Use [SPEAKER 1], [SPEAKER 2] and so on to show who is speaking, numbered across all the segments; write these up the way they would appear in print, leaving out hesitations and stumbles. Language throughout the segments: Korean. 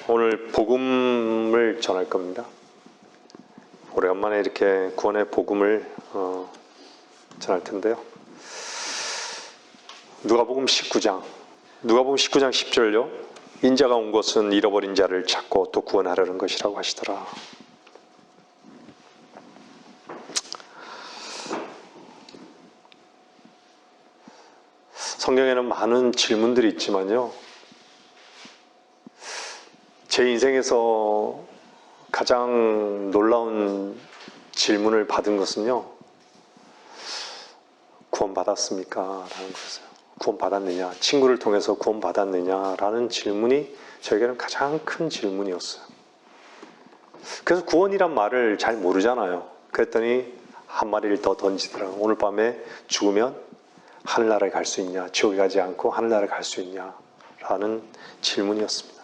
[SPEAKER 1] 오늘 복음을 전할 겁니다. 오래간만에 이렇게 구원의 복음을 전할 텐데요. 누가복음 19장 10절요. 인자가 온 것은 잃어버린 자를 찾고 또 구원하려는 것이라고 하시더라. 성경에는 많은 질문들이 있지만요. 제 인생에서 가장 놀라운 질문을 받은 것은요. 구원받았습니까? 라는 거였어요. 구원받았느냐? 친구를 통해서 구원받았느냐? 라는 질문이 저에게는 가장 큰 질문이었어요. 그래서 구원이란 말을 잘 모르잖아요. 그랬더니 한 마리를 더 던지더라고요. 오늘 밤에 죽으면 하늘나라에 갈 수 있냐? 지옥에 가지 않고 하늘나라에 갈 수 있냐? 라는 질문이었습니다.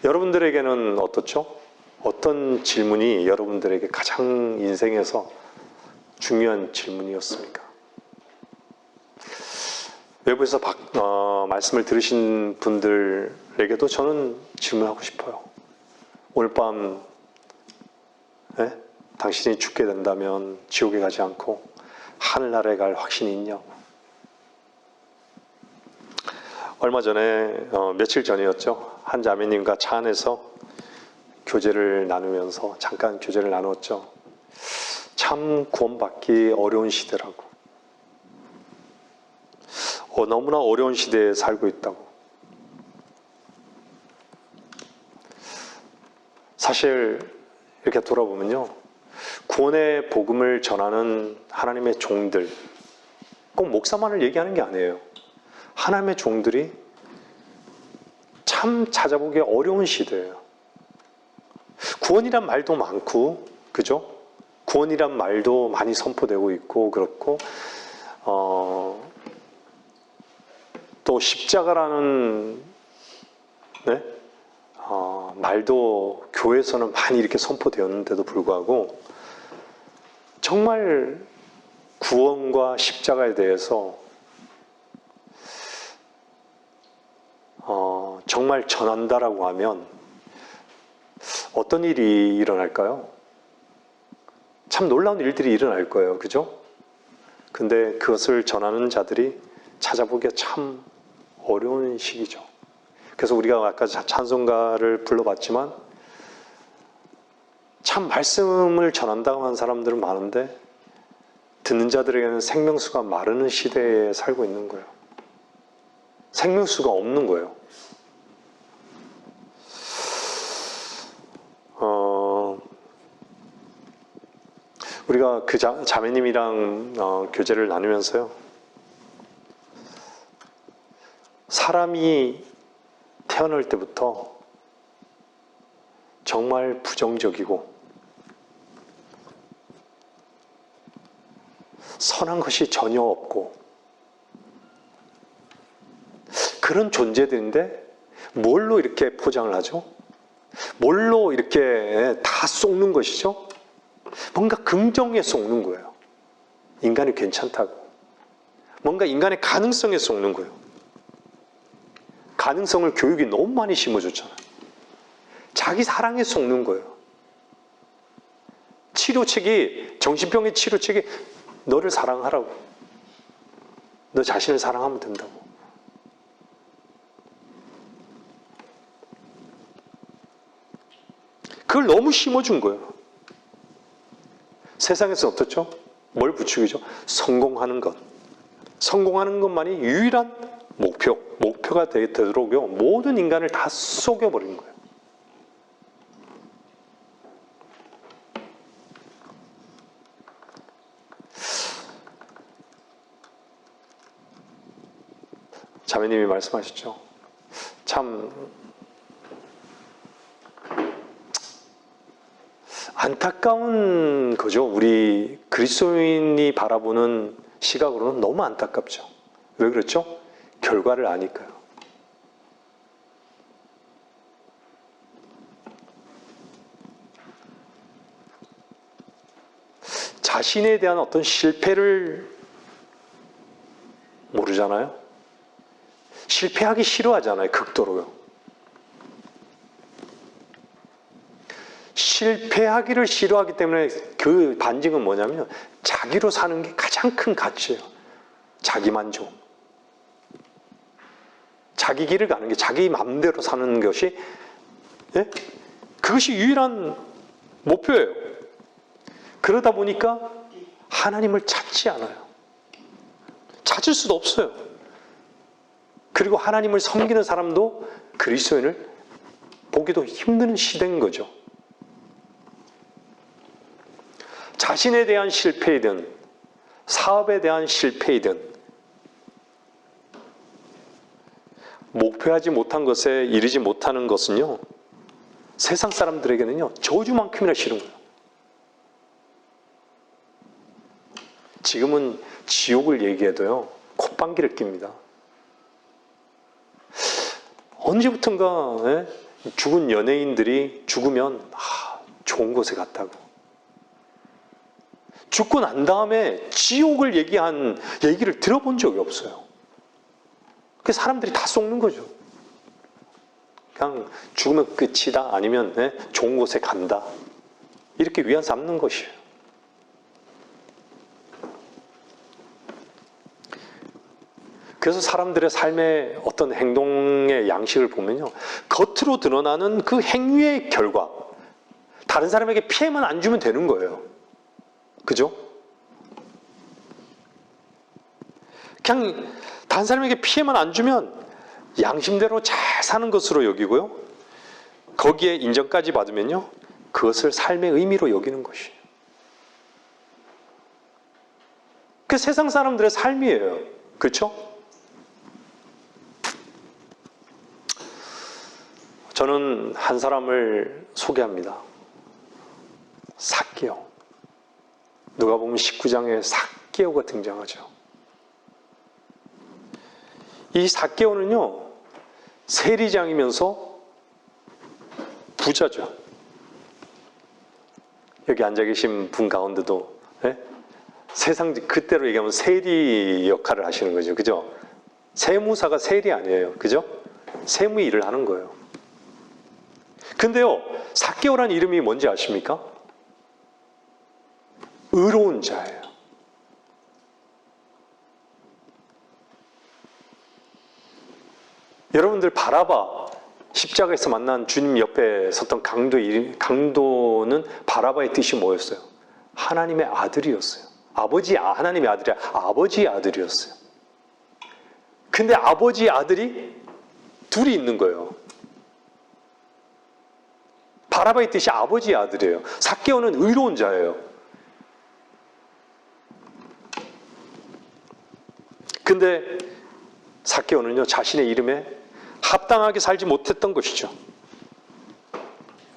[SPEAKER 1] 여러분들에게는 어떻죠? 어떤 질문이 여러분들에게 가장 인생에서 중요한 질문이었습니까? 외부에서 말씀을 들으신 분들에게도 저는 질문하고 싶어요. 오늘 밤 당신이 죽게 된다면 지옥에 가지 않고 하늘나라에 갈 확신이 있냐고. 얼마 전에 며칠 전이었죠. 한 자매님과 차 안에서 교제를 나누면서 잠깐 교제를 나누었죠. 참 구원받기 어려운 시대라고. 너무나 어려운 시대에 살고 있다고. 사실 이렇게 돌아보면요. 구원의 복음을 전하는 하나님의 종들, 꼭 목사만을 얘기하는 게 아니에요. 하나님의 종들이 참 찾아보기 어려운 시대예요. 구원이란 말도 많고, 그죠? 구원이란 말도 많이 선포되고 있고, 그렇고, 또 십자가라는 말도 교회에서는 많이 이렇게 선포되었는데도 불구하고 정말 구원과 십자가에 대해서 정말 전한다라고 하면 어떤 일이 일어날까요? 참 놀라운 일들이 일어날 거예요. 그죠? 근데 그것을 전하는 자들이 찾아보기가 참 어려운 시기죠. 그래서 우리가 아까 찬송가를 불러봤지만 참 말씀을 전한다고 하는 사람들은 많은데 듣는 자들에게는 생명수가 마르는 시대에 살고 있는 거예요. 생명수가 없는 거예요. 우리가 그 자매님이랑 교제를 나누면서요. 사람이 태어날 때부터 정말 부정적이고 선한 것이 전혀 없고 그런 존재들인데 뭘로 이렇게 포장을 하죠? 뭘로 이렇게 다 속는 것이죠? 뭔가 긍정에 속는 거예요. 인간이 괜찮다고. 뭔가 인간의 가능성에 속는 거예요. 가능성을 교육이 너무 많이 심어줬잖아요. 자기 사랑에 속는 거예요. 치료책이, 정신병의 치료책이 너를 사랑하라고. 너 자신을 사랑하면 된다고. 그걸 너무 심어준 거예요. 세상에서 어떻죠? 뭘 부추기죠? 성공하는 것. 성공하는 것만이 유일한 목표가 되도록요. 모든 인간을 다 속여버린 거예요. 자매님이 말씀하셨죠. 참 안타까운 거죠. 우리 그리스도인이 바라보는 시각으로는 너무 안타깝죠. 왜 그렇죠? 결과를 아니까요. 자신에 대한 어떤 실패를 모르잖아요. 실패하기 싫어하잖아요. 극도로요. 실패하기를 싫어하기 때문에 그 반증은 뭐냐면 자기로 사는 게 가장 큰 가치예요. 자기 만족. 자기 길을 가는 게, 자기 마음대로 사는 것이, 예? 그것이 유일한 목표예요. 그러다 보니까 하나님을 찾지 않아요. 찾을 수도 없어요. 그리고 하나님을 섬기는 사람도 그리스도인을 보기도 힘든 시대인 거죠. 자신에 대한 실패이든 사업에 대한 실패이든 목표하지 못한 것에 이르지 못하는 것은요, 세상 사람들에게는요 저주만큼이나 싫은 거예요. 지금은 지옥을 얘기해도요 콧방귀를 낍니다. 언제부턴가, 예? 죽은 연예인들이 죽으면 좋은 곳에 갔다고, 죽고 난 다음에 지옥을 얘기한 얘기를 들어본 적이 없어요. 그 사람들이 다 속는 거죠. 그냥 죽으면 끝이다, 아니면, 예? 좋은 곳에 간다, 이렇게 위안 삼는 것이에요. 그래서 사람들의 삶의 어떤 행동의 양식을 보면요, 겉으로 드러나는 그 행위의 결과, 다른 사람에게 피해만 안 주면 되는 거예요. 그죠? 그냥 다른 사람에게 피해만 안 주면 양심대로 잘 사는 것으로 여기고요, 거기에 인정까지 받으면요 그것을 삶의 의미로 여기는 것이에요. 그 세상 사람들의 삶이에요. 그렇죠? 저는 한 사람을 소개합니다. 삭개오. 누가 보면 19장에 삭개오가 등장하죠. 이 삭개오는요 세리장이면서 부자죠. 여기 앉아 계신 분 가운데도, 예? 세상 그때로 얘기하면 세리 역할을 하시는 거죠. 그죠? 세무사가 세리 아니에요. 그죠? 세무 일을 하는 거예요. 근데요, 삭개오라는 이름이 뭔지 아십니까? 의로운 자예요. 여러분들 바라바, 십자가에서 만난 주님 옆에 섰던 강도는 바라바의 뜻이 뭐였어요? 하나님의 아들이었어요. 하나님의 아들이 아버지의 아들이었어요. 근데 아버지의 아들이 둘이 있는 거예요. 바라바의 뜻이 아버지의 아들이에요. 삭개오는 의로운 자예요. 근데 삭개오는요 자신의 이름에 합당하게 살지 못했던 것이죠.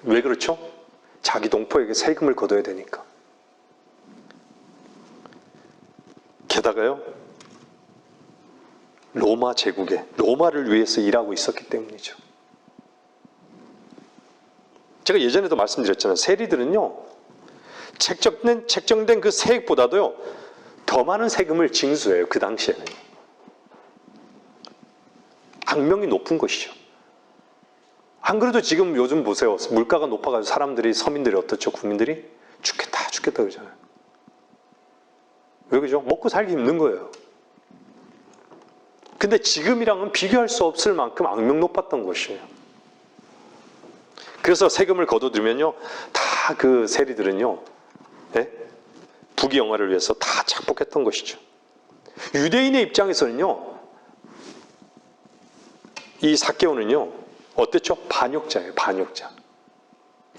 [SPEAKER 1] 왜 그렇죠? 자기 동포에게 세금을 거둬야 되니까. 게다가요 로마 제국에, 로마를 위해서 일하고 있었기 때문이죠. 제가 예전에도 말씀드렸잖아요. 세리들은요 책정된 그 세액보다도요 더 많은 세금을 징수해요. 그 당시에는 악명이 높은 것이죠. 안 그래도 지금 요즘 보세요. 물가가 높아가지고 사람들이, 서민들이 어떻죠? 국민들이 죽겠다 그러잖아요. 왜 그죠? 먹고 살기 힘든 거예요. 근데 지금이랑은 비교할 수 없을 만큼 악명 높았던 것이에요. 그래서 세금을 거둬들면요 다 그 세리들은요, 예? 부귀영화를 위해서 다 착복했던 것이죠. 유대인의 입장에서는요 이 삭개오는요 어땠죠? 반역자예요. 반역자.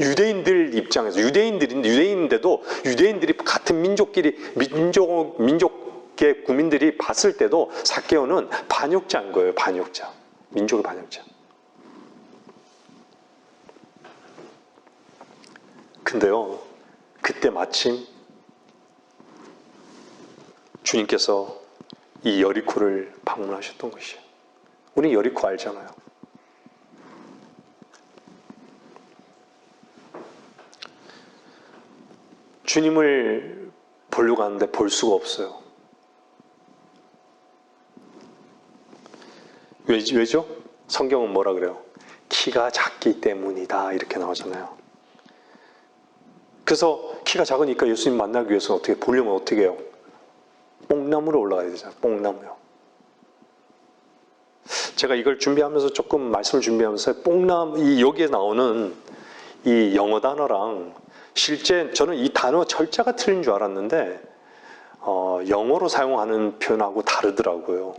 [SPEAKER 1] 유대인들 입장에서, 유대인인데도 유대인들이 같은 민족의 국민들이 봤을 때도 삭개오는 반역자인 거예요. 반역자. 민족의 반역자. 근데요 그때 마침 주님께서 이 여리코를 방문하셨던 것이에요. 우리 여리코 알잖아요. 주님을 보려고 하는데 볼 수가 없어요. 왜죠? 성경은 뭐라 그래요? 키가 작기 때문이다 이렇게 나오잖아요. 그래서 키가 작으니까 예수님 만나기 위해서 어떻게 보려면 어떻게 해요? 뽕나무로 올라가야 되잖아요. 뽕나무요. 제가 이걸 준비하면서 조금 말씀을 준비하면서 뽕나무, 여기에 나오는 이 영어 단어랑 실제 저는 이 단어 철자가 틀린 줄 알았는데 영어로 사용하는 표현하고 다르더라고요.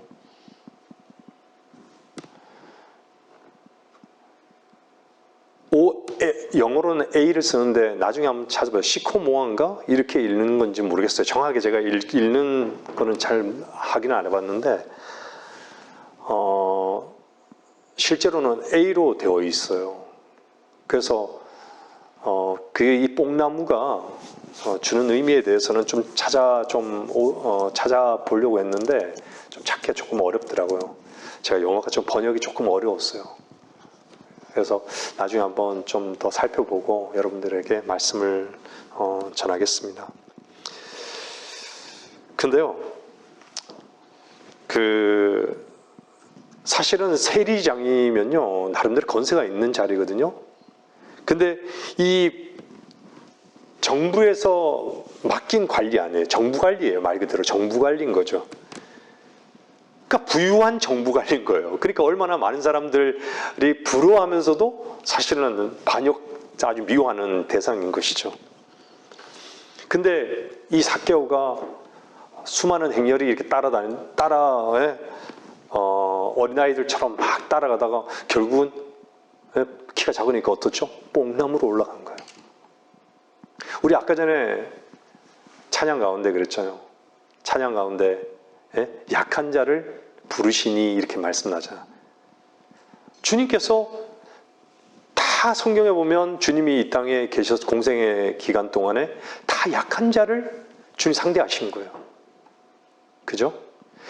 [SPEAKER 1] 영어로는 A를 쓰는데 나중에 한번 찾아봐요. 시코모아인가? 이렇게 읽는 건지 모르겠어요. 정확하게 제가 읽는 거는 잘 확인 안 해봤는데 실제로는 A로 되어 있어요. 그래서 이 뽕나무가 주는 의미에 대해서는 좀 찾아보려고 했는데 좀 찾기가 조금 어렵더라고요. 제가 영어가 좀 번역이 조금 어려웠어요. 그래서 나중에 한번 좀 더 살펴보고 여러분들에게 말씀을 전하겠습니다. 근데요, 사실은 세리장이면요, 나름대로 건세가 있는 자리거든요. 근데 이 정부에서 맡긴 관리 아니에요. 정부 관리예요. 말 그대로 정부 관리인 거죠. 그러니까 부유한 정부 관리인 거예요. 그러니까 얼마나 많은 사람들이 부러워하면서도 사실은 아주 미워하는 대상인 것이죠. 근데 이 삭개오가 수많은 행렬이 이렇게 어린아이들처럼 막 따라가다가 결국은 키가 작으니까 어떻죠? 뽕나무로 올라간 거예요. 우리 아까 전에 찬양 가운데 그랬잖아요. 찬양 가운데 약한 자를 부르시니 이렇게 말씀나잖아요. 주님께서 다 성경에 보면 주님이 이 땅에 계셔서 공생의 기간 동안에 다 약한 자를 주님 상대하신 거예요. 그죠?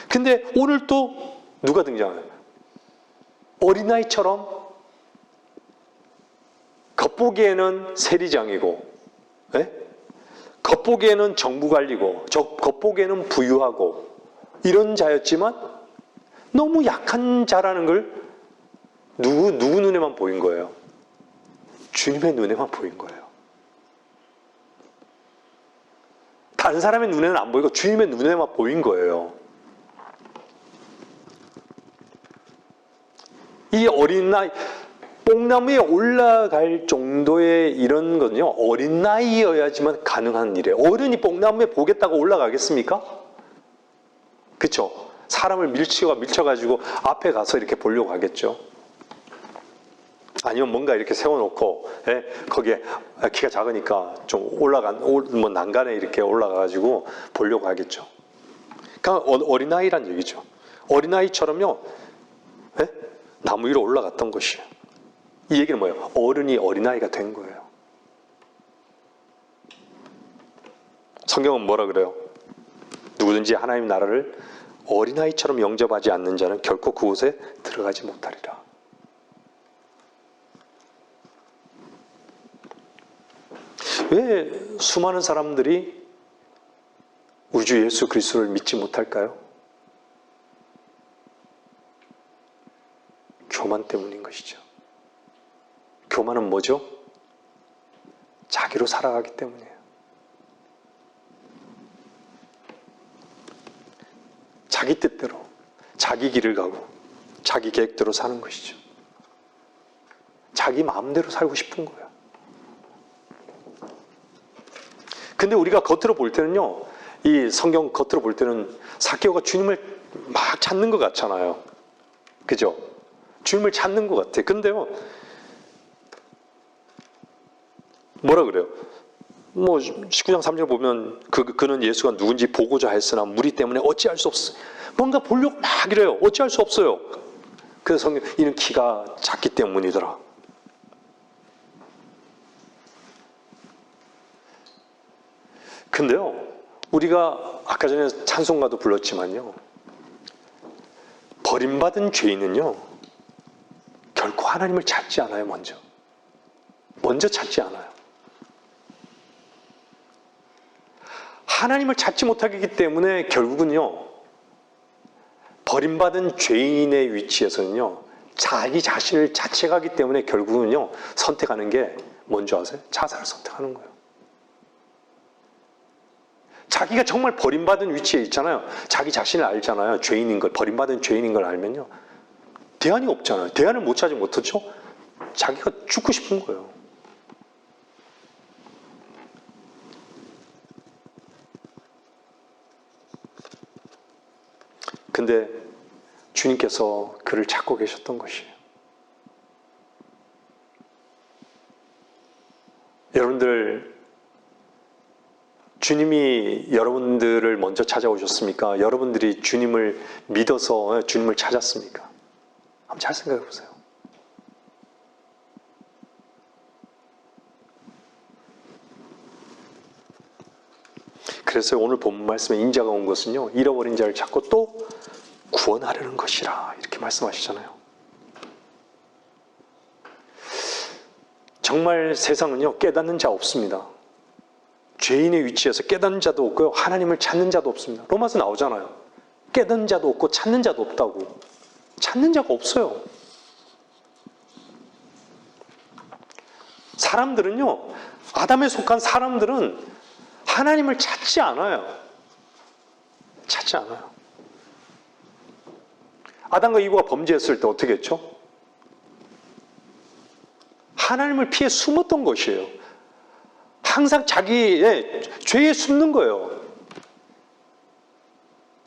[SPEAKER 1] 근데 오늘 또 누가 등장해요? 어린아이처럼 겉보기에는 세리장이고 겉보기에는 정부관리고 겉보기에는 부유하고 이런 자였지만 너무 약한 자라는 걸 누구 눈에만 보인 거예요? 주님의 눈에만 보인 거예요. 다른 사람의 눈에는 안 보이고 주님의 눈에만 보인 거예요. 이 어린 나이, 뽕나무에 올라갈 정도의 이런 건요, 어린 나이여야지만 가능한 일이에요. 어른이 뽕나무에 보겠다고 올라가겠습니까? 그쵸? 사람을 밀쳐가지고 앞에 가서 이렇게 보려고 하겠죠. 아니면 뭔가 이렇게 세워놓고, 거기에 키가 작으니까 좀 난간에 이렇게 올라가가지고 보려고 하겠죠. 그러니까 어린아이란 얘기죠. 어린아이처럼요, 나무 위로 올라갔던 것이에요. 이 얘기는 뭐예요? 어른이 어린아이가 된 거예요. 성경은 뭐라 그래요? 누구든지 하나님 나라를 어린아이처럼 영접하지 않는 자는 결코 그곳에 들어가지 못하리라. 왜 수많은 사람들이 우리 주 예수 그리스도를 믿지 못할까요? 교만 때문인 것이죠. 교만은 뭐죠? 자기로 살아가기 때문이에요. 자기 뜻대로, 자기 길을 가고, 자기 계획대로 사는 것이죠. 자기 마음대로 살고 싶은 거예요. 근데 우리가 겉으로 볼 때는요, 이 성경 겉으로 볼 때는 삭개오가 주님을 막 찾는 것 같잖아요. 그죠? 주님을 찾는 것 같아요. 근데요, 뭐라 그래요? 19장 3절 보면 그는 예수가 누군지 보고자 했으나 무리 때문에 어찌할 수 없어요. 뭔가 보려고 막 이래요. 어찌할 수 없어요. 그래서 성경, 이는 키가 작기 때문이더라. 근데요, 우리가 아까 전에 찬송가도 불렀지만요, 버림받은 죄인은요, 결코 하나님을 찾지 않아요. 먼저 찾지 않아요. 하나님을 찾지 못하기 때문에 결국은요, 버림받은 죄인의 위치에서는요, 자기 자신을 자책하기 때문에 결국은요, 선택하는 게 뭔지 아세요? 자살을 선택하는 거예요. 자기가 정말 버림받은 위치에 있잖아요. 자기 자신을 알잖아요. 죄인인 걸, 버림받은 죄인인 걸 알면요. 대안이 없잖아요. 대안을 못 찾으면 어떻죠? 자기가 죽고 싶은 거예요. 근데 주님께서 그를 찾고 계셨던 것이에요. 여러분들, 주님이 여러분들을 먼저 찾아오셨습니까? 여러분들이 주님을 믿어서 주님을 찾았습니까? 한번 잘 생각해 보세요. 그래서 오늘 본문 말씀에 인자가 온 것은요, 잃어버린 자를 찾고 또 구원하려는 것이라 이렇게 말씀하시잖아요. 정말 세상은요, 깨닫는 자 없습니다. 죄인의 위치에서 깨닫는 자도 없고요, 하나님을 찾는 자도 없습니다. 로마서 나오잖아요. 깨닫는 자도 없고 찾는 자도 없다고. 찾는 자가 없어요. 사람들은요, 아담에 속한 사람들은 하나님을 찾지 않아요. 찾지 않아요. 아담과 이브가 범죄했을 때 어떻게 했죠? 하나님을 피해 숨었던 것이에요. 항상 자기의 죄에 숨는 거예요.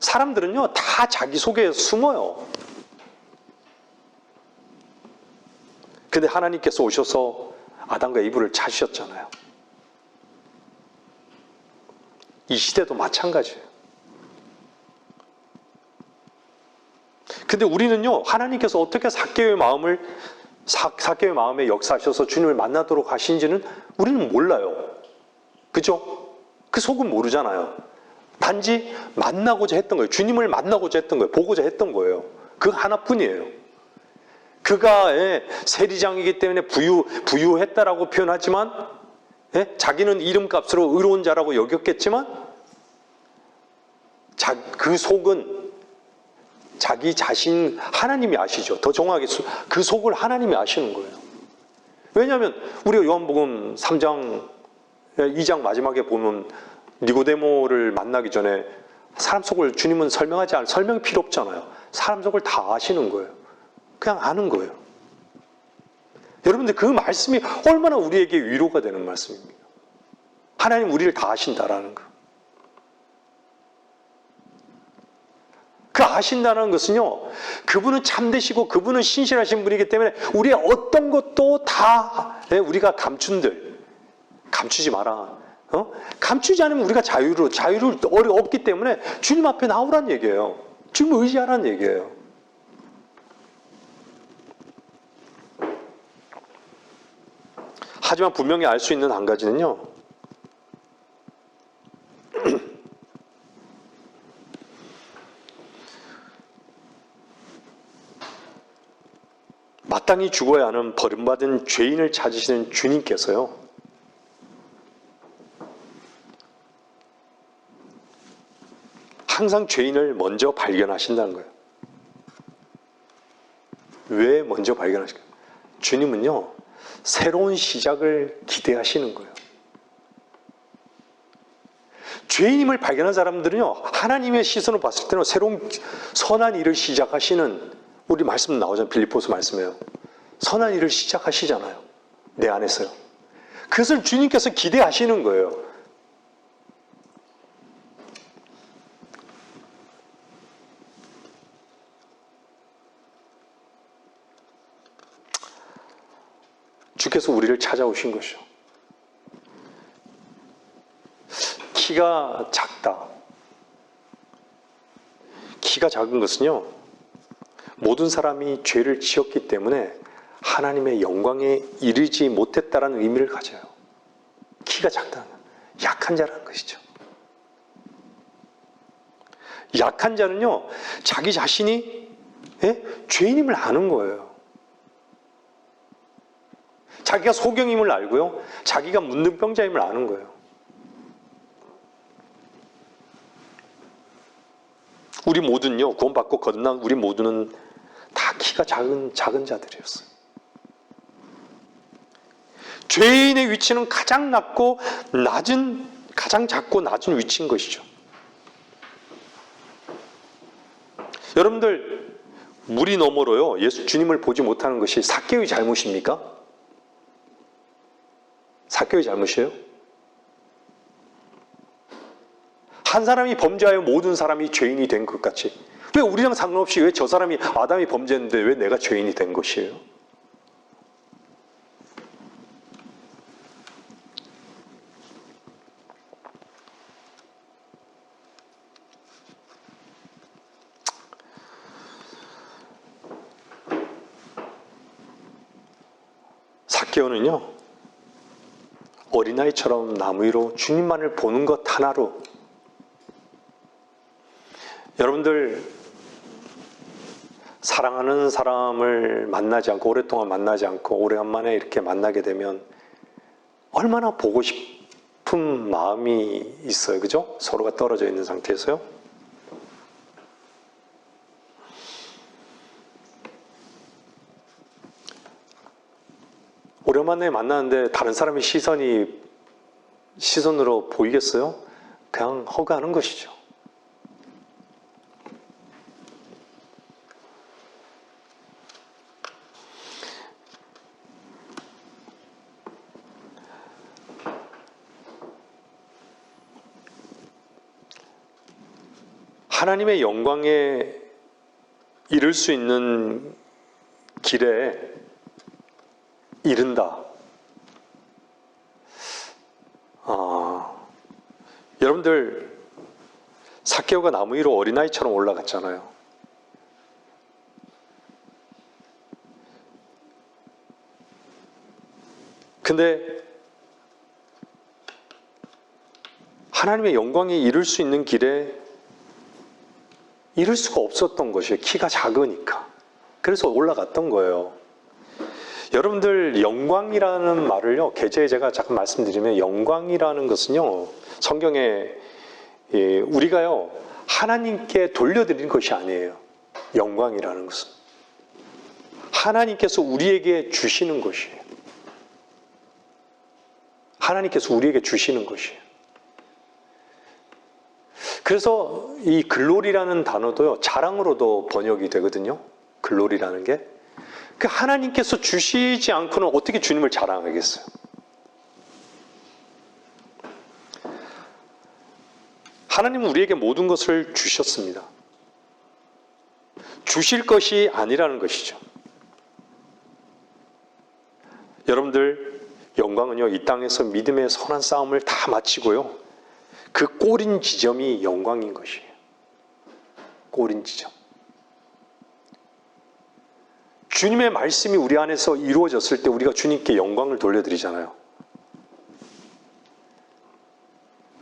[SPEAKER 1] 사람들은요, 다 자기 속에 숨어요. 근데 하나님께서 오셔서 아담과 이브를 찾으셨잖아요. 이 시대도 마찬가지예요. 근데 우리는요, 하나님께서 어떻게 삭개오의 마음에 역사하셔서 주님을 만나도록 하신지는 우리는 몰라요. 그죠? 그 속은 모르잖아요. 단지 만나고자 했던 거예요. 주님을 만나고자 했던 거예요. 보고자 했던 거예요. 그 하나뿐이에요. 그가 세리장이기 때문에 부유했다라고 표현하지만, 자기는 이름값으로 의로운 자라고 여겼겠지만, 그 속은 자기 자신, 하나님이 아시죠. 더 정확하게 그 속을 하나님이 아시는 거예요. 왜냐하면 우리가 요한복음 3장 2장 마지막에 보면 니고데모를 만나기 전에 사람 속을 주님은 설명이 필요 없잖아요. 사람 속을 다 아시는 거예요. 그냥 아는 거예요. 여러분들, 그 말씀이 얼마나 우리에게 위로가 되는 말씀입니까? 하나님 우리를 다 아신다라는 거. 그 아신다는 것은요, 그분은 참되시고 그분은 신실하신 분이기 때문에 우리의 어떤 것도 다 우리가 감추지 마라. 감추지 않으면 우리가 자유를 없기 때문에 주님 앞에 나오란 얘기예요. 주님을 의지하라는 얘기예요. 하지만 분명히 알 수 있는 한 가지는요, 마땅히 죽어야 하는 버림받은 죄인을 찾으시는 주님께서요, 항상 죄인을 먼저 발견하신다는 거예요. 왜 먼저 발견하실까요? 주님은요, 새로운 시작을 기대하시는 거예요. 죄인임을 발견한 사람들은요, 하나님의 시선을 봤을 때는 새로운 선한 일을 시작하시는, 우리 말씀 나오잖아요. 빌립보서 말씀에요. 선한 일을 시작하시잖아요. 내 안에서요. 그것을 주님께서 기대하시는 거예요. 주께서 우리를 찾아오신 것이죠. 키가 작다. 키가 작은 것은요, 모든 사람이 죄를 지었기 때문에 하나님의 영광에 이르지 못했다라는 의미를 가져요. 키가 작다는 건 약한 자라는 것이죠. 약한 자는요, 자기 자신이 죄인임을 아는 거예요. 자기가 소경임을 알고요, 자기가 문둥병자임을 아는 거예요. 우리 모두는요, 구원받고 거듭난 우리 모두는 다 키가 작은 자들이었어요. 죄인의 위치는 가장 낮고 낮은 가장 작고 낮은 위치인 것이죠. 여러분들, 물이 너머로요, 예수 주님을 보지 못하는 것이 삭개의 잘못입니까? 삭개의 잘못이에요? 한 사람이 범죄하여 모든 사람이 죄인이 된 것 같이, 왜 우리랑 상관없이 왜 저 사람이, 아담이 범죄했는데 왜 내가 죄인이 된 것이에요? 삭개오는요, 어린아이처럼 나무 위로 주님만을 보는 것 하나로, 여러분들 사랑하는 사람을 만나지 않고, 오랫동안 만나지 않고 오래간만에 이렇게 만나게 되면 얼마나 보고 싶은 마음이 있어요. 그죠? 서로가 떨어져 있는 상태에서요. 오랜만에 만나는데 다른 사람의 시선으로 보이겠어요? 그냥 허가하는 것이죠. 하나님의 영광에 이를 수 있는 길에 이른다. 여러분들, 삭개오가 나무 위로 어린아이처럼 올라갔잖아요. 근데 하나님의 영광에 이를 수 있는 길에 이룰 수가 없었던 것이에요. 키가 작으니까. 그래서 올라갔던 거예요. 여러분들, 영광이라는 말을요, 계제에 제가 잠깐 말씀드리면, 영광이라는 것은요, 성경에 우리가요, 하나님께 돌려드리는 것이 아니에요. 영광이라는 것은 하나님께서 우리에게 주시는 것이에요. 하나님께서 우리에게 주시는 것이에요. 그래서 이 글로리라는 단어도요, 자랑으로도 번역이 되거든요. 글로리라는 게. 그 하나님께서 주시지 않고는 어떻게 주님을 자랑하겠어요? 하나님은 우리에게 모든 것을 주셨습니다. 주실 것이 아니라는 것이죠. 여러분들, 영광은요, 이 땅에서 믿음의 선한 싸움을 다 마치고요, 그 꼬린 지점이 영광인 것이에요. 꼬린 지점. 주님의 말씀이 우리 안에서 이루어졌을 때 우리가 주님께 영광을 돌려드리잖아요.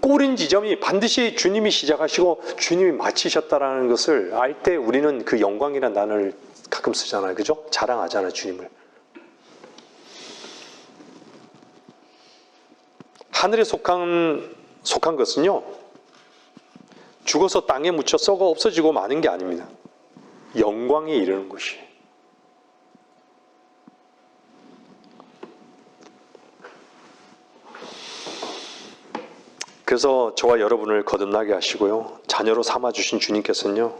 [SPEAKER 1] 꼬린 지점이 반드시 주님이 시작하시고 주님이 마치셨다라는 것을 알 때 우리는 그 영광이라는 단어를 가끔 쓰잖아요. 그죠? 자랑하잖아요, 주님을. 하늘에 속한 것은요, 죽어서 땅에 묻혀 썩어 없어지고 마는 게 아닙니다. 영광에 이르는 것이에요. 그래서 저와 여러분을 거듭나게 하시고요, 자녀로 삼아주신 주님께서는요,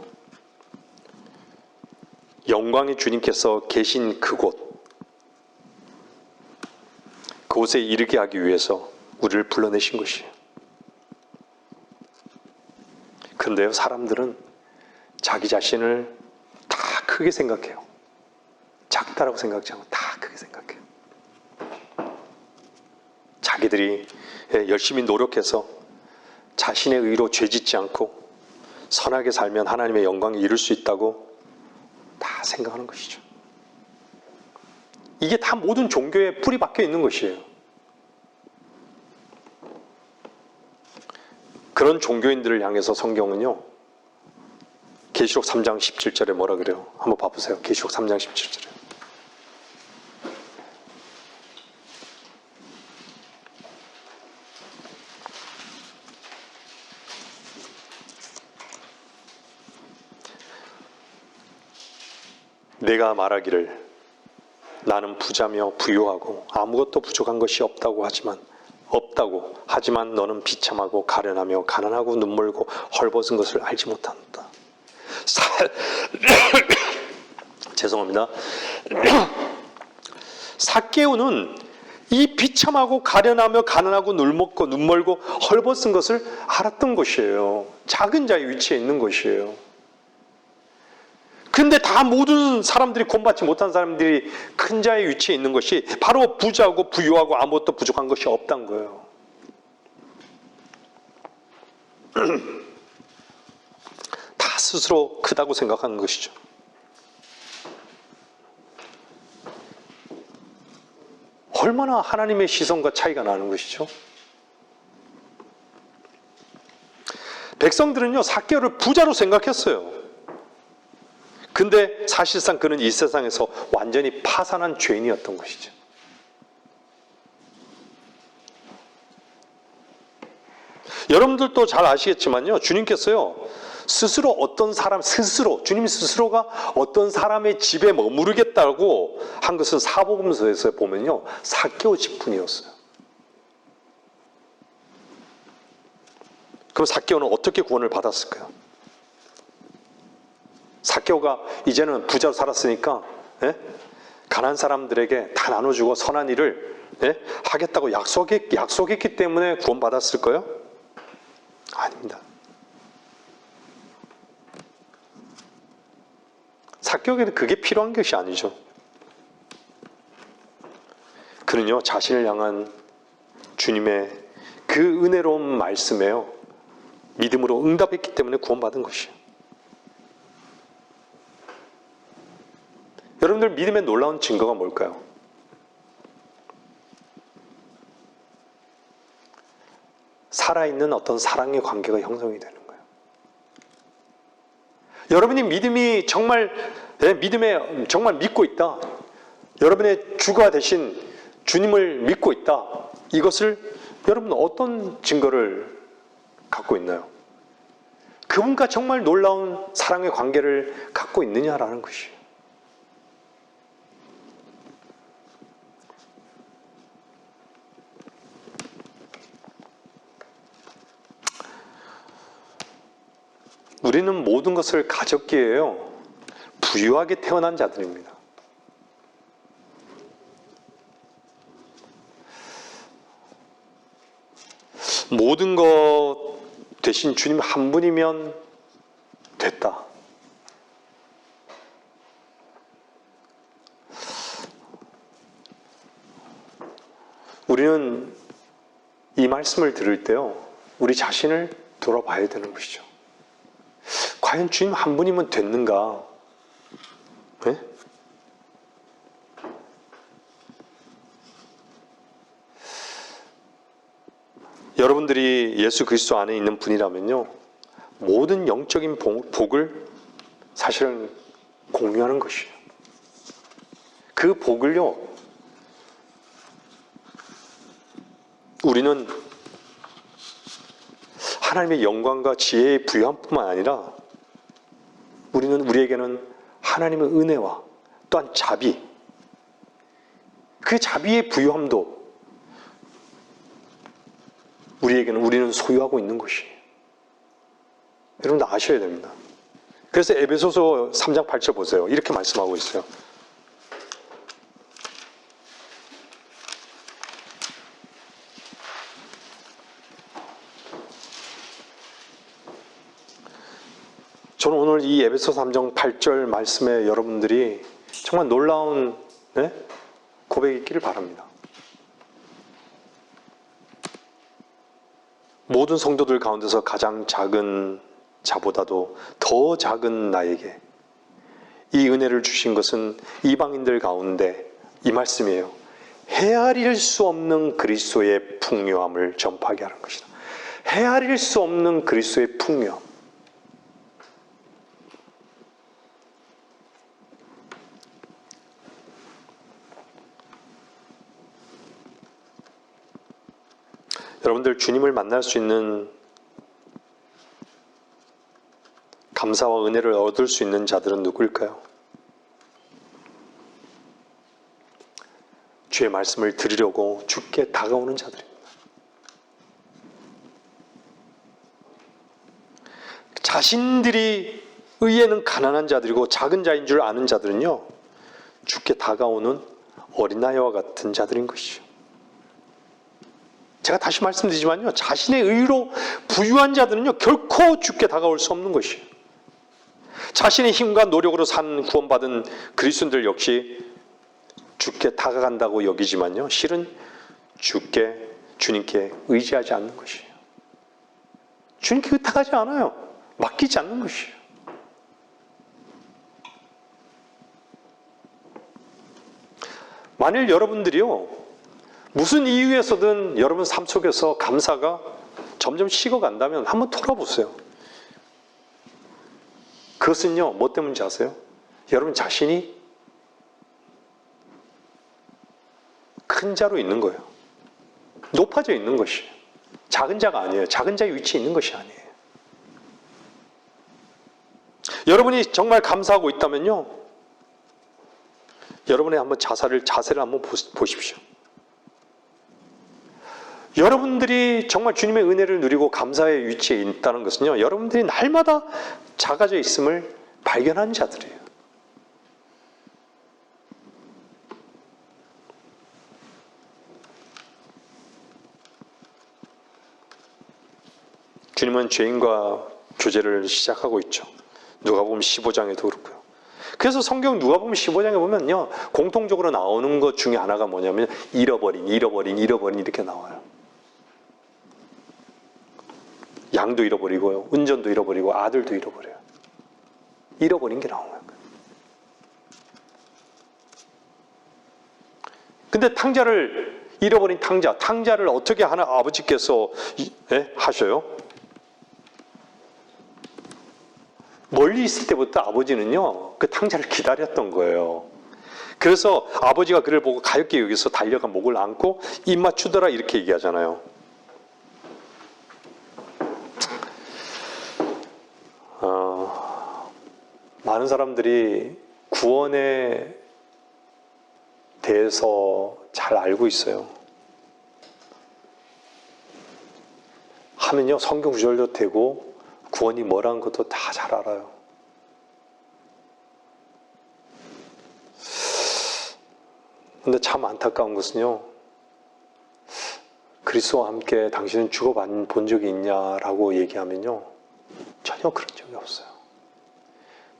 [SPEAKER 1] 영광의 주님께서 계신 그곳에 이르게 하기 위해서 우리를 불러내신 것이에요. 그런데요, 사람들은 자기 자신을 다 크게 생각해요. 작다라고 생각하지 않고 다 크게 생각해요. 자기들이 열심히 노력해서 자신의 의로 죄짓지 않고 선하게 살면 하나님의 영광에 이룰 수 있다고 다 생각하는 것이죠. 이게 다 모든 종교에 뿌리 박혀 있는 것이에요. 그런 종교인들을 향해서 성경은요, 계시록 3장 17절에 뭐라 그래요? 한번 봐보세요. 계시록 3장 17절에. 내가 말하기를 나는 부자며 부유하고 아무것도 부족한 것이 없다고 하지만 없다고. 하지만 너는 비참하고 가련하며 가난하고 눈멀고 헐벗은 것을 알지 못한다. 죄송합니다. 삭개오는 이 비참하고 가련하며 가난하고 눈멀고 헐벗은 것을 알았던 것이에요. 작은 자의 위치에 있는 것이에요. 근데 다 모든 사람들이 구원받지 못한 사람들이 큰 자의 위치에 있는 것이 바로 부자고 부유하고 아무것도 부족한 것이 없다는 거예요. 다 스스로 크다고 생각하는 것이죠. 얼마나 하나님의 시선과 차이가 나는 것이죠. 백성들은요, 삭개오를 부자로 생각했어요. 근데 사실상 그는 이 세상에서 완전히 파산한 죄인이었던 것이죠. 여러분들도 잘 아시겠지만요, 주님께서요, 주님 스스로가 어떤 사람의 집에 머무르겠다고 한 것은 사복음서에서 보면요, 삭개오 집뿐이었어요. 그럼 삭개오는 어떻게 구원을 받았을까요? 삭개오가 이제는 부자로 살았으니까 가난한 사람들에게 다 나눠주고 선한 일을 하겠다고 약속했기 때문에 구원받았을까요? 아닙니다. 삭개오에게는 그게 필요한 것이 아니죠. 그는요, 자신을 향한 주님의 그 은혜로운 말씀에요, 믿음으로 응답했기 때문에 구원받은 것이에요. 여러분들 믿음의 놀라운 증거가 뭘까요? 살아있는 어떤 사랑의 관계가 형성이 되는 거예요. 여러분이 믿음에 정말 믿고 있다. 여러분의 주가 되신 주님을 믿고 있다. 이것을 여러분 어떤 증거를 갖고 있나요? 그분과 정말 놀라운 사랑의 관계를 갖고 있느냐라는 것이에요. 우리는 모든 것을 가졌기에요, 부유하게 태어난 자들입니다. 모든 것 대신 주님 한 분이면 됐다. 우리는 이 말씀을 들을 때요, 우리 자신을 돌아봐야 되는 것이죠. 과연 주님 한 분이면 됐는가? 네? 여러분들이 예수 그리스도 안에 있는 분이라면요, 모든 영적인 복을 사실은 공유하는 것이에요. 그 복을요, 우리는 하나님의 영광과 지혜의 부유함뿐만 아니라 우리에게는 하나님의 은혜와 또한 자비, 그 자비의 부유함도 우리는 소유하고 있는 것이에요. 여러분들 아셔야 됩니다. 그래서 에베소서 3장 8절 보세요. 이렇게 말씀하고 있어요. 저는 오늘 이 에베소 3장 8절 말씀에 여러분들이 정말 놀라운 고백이 있기를 바랍니다. 모든 성도들 가운데서 가장 작은 자보다도 더 작은 나에게 이 은혜를 주신 것은 이방인들 가운데 이 말씀이에요. 헤아릴 수 없는 그리스도의 풍요함을 전파하게 하는 것이다. 헤아릴 수 없는 그리스도의 풍요함. 여러분들 주님을 만날 수 있는, 감사와 은혜를 얻을 수 있는 자들은 누구일까요? 주의 말씀을 들으려고 주께 다가오는 자들입니다. 자신들이 의에는 가난한 자들이고 작은 자인 줄 아는 자들은요, 주께 다가오는 어린아이와 같은 자들인 것이죠. 제가 다시 말씀드리지만요, 자신의 의로 부유한 자들은요, 결코 주께 다가올 수 없는 것이에요. 자신의 힘과 노력으로 산 구원받은 그리스도인들 역시 주께 다가간다고 여기지만요, 실은 주님께 의지하지 않는 것이에요. 주님께 의탁하지 않아요. 맡기지 않는 것이에요. 만일 여러분들이요, 무슨 이유에서든 여러분 삶 속에서 감사가 점점 식어간다면 한번 돌아보세요. 그것은요, 뭐 때문인지 아세요? 여러분 자신이 큰 자로 있는 거예요. 높아져 있는 것이에요. 작은 자가 아니에요. 작은 자의 위치에 있는 것이 아니에요. 여러분이 정말 감사하고 있다면요, 여러분의 한번 자세를 한번 보십시오. 여러분들이 정말 주님의 은혜를 누리고 감사의 위치에 있다는 것은요, 여러분들이 날마다 작아져 있음을 발견하는 자들이에요. 주님은 죄인과 교제를 시작하고 있죠. 누가복음 15장에도 그렇고요. 그래서 성경 누가복음 15장에 보면요, 공통적으로 나오는 것 중에 하나가 뭐냐면 잃어버린 이렇게 나와요. 양도 잃어버리고요, 운전도 잃어버리고 아들도 잃어버려요. 잃어버린 게 나온 거예요. 근데 잃어버린 탕자를 어떻게 하나 아버지께서 하셔요? 멀리 있을 때부터 아버지는요, 그 탕자를 기다렸던 거예요. 그래서 아버지가 그를 보고 가엾게 여기서 달려가 목을 안고 입 맞추더라 이렇게 얘기하잖아요. 많은 사람들이 구원에 대해서 잘 알고 있어요. 하면요, 성경 구절도 되고 구원이 뭐라는 것도 다 잘 알아요. 근데 참 안타까운 것은요, 그리스도와 함께 당신은 죽어본 적이 있냐라고 얘기하면요, 전혀 그런 적이 없어요.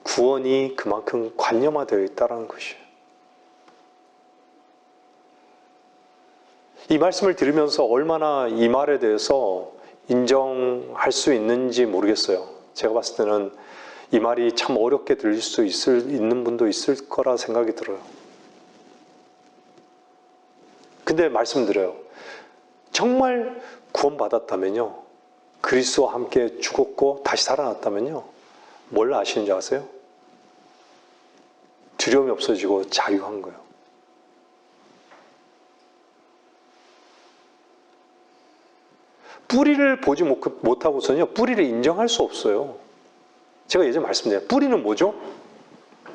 [SPEAKER 1] 구원이 그만큼 관념화되어 있다는 것이에요. 이 말씀을 들으면서 얼마나 이 말에 대해서 인정할 수 있는지 모르겠어요. 제가 봤을 때는 이 말이 참 어렵게 들릴 수 있는 분도 있을 거라 생각이 들어요. 근데 말씀드려요. 정말 구원받았다면요, 그리스도와 함께 죽었고 다시 살아났다면요, 뭘 아시는지 아세요? 두려움이 없어지고 자유한 거예요. 뿌리를 보지 못하고서는요, 뿌리를 인정할 수 없어요. 제가 예전에 말씀드렸어요. 뿌리는 뭐죠?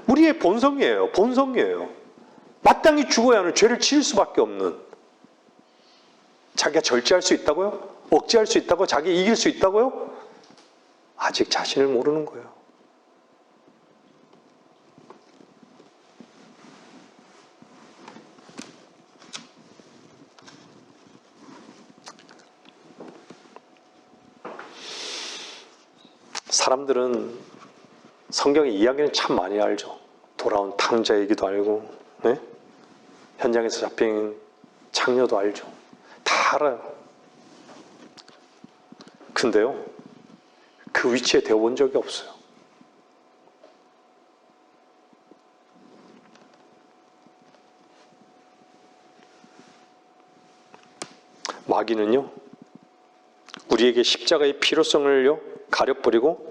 [SPEAKER 1] 우리의 본성이에요. 마땅히 죽어야 하는, 죄를 지을 수밖에 없는. 자기가 절제할 수 있다고요? 억제할 수 있다고? 자기 이길 수 있다고요? 아직 자신을 모르는 거예요. 사람들은 성경의 이야기는 참 많이 알죠. 돌아온 탕자 얘기도 알고, 네? 현장에서 잡힌 창녀도 알죠. 다 알아요. 근데요, 그 위치에 되어본 적이 없어요. 마귀는요, 우리에게 십자가의 필요성을요 가려버리고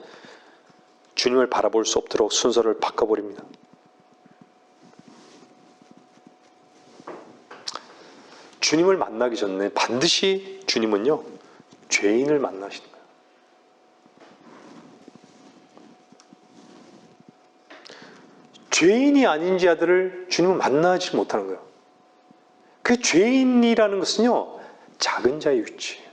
[SPEAKER 1] 주님을 바라볼 수 없도록 순서를 바꿔버립니다. 주님을 만나기 전에 반드시 주님은요, 죄인을 만나시는 거예요. 죄인이 아닌 자들을 주님은 만나지 못하는 거예요. 그 죄인이라는 것은요, 작은 자의 위치예요.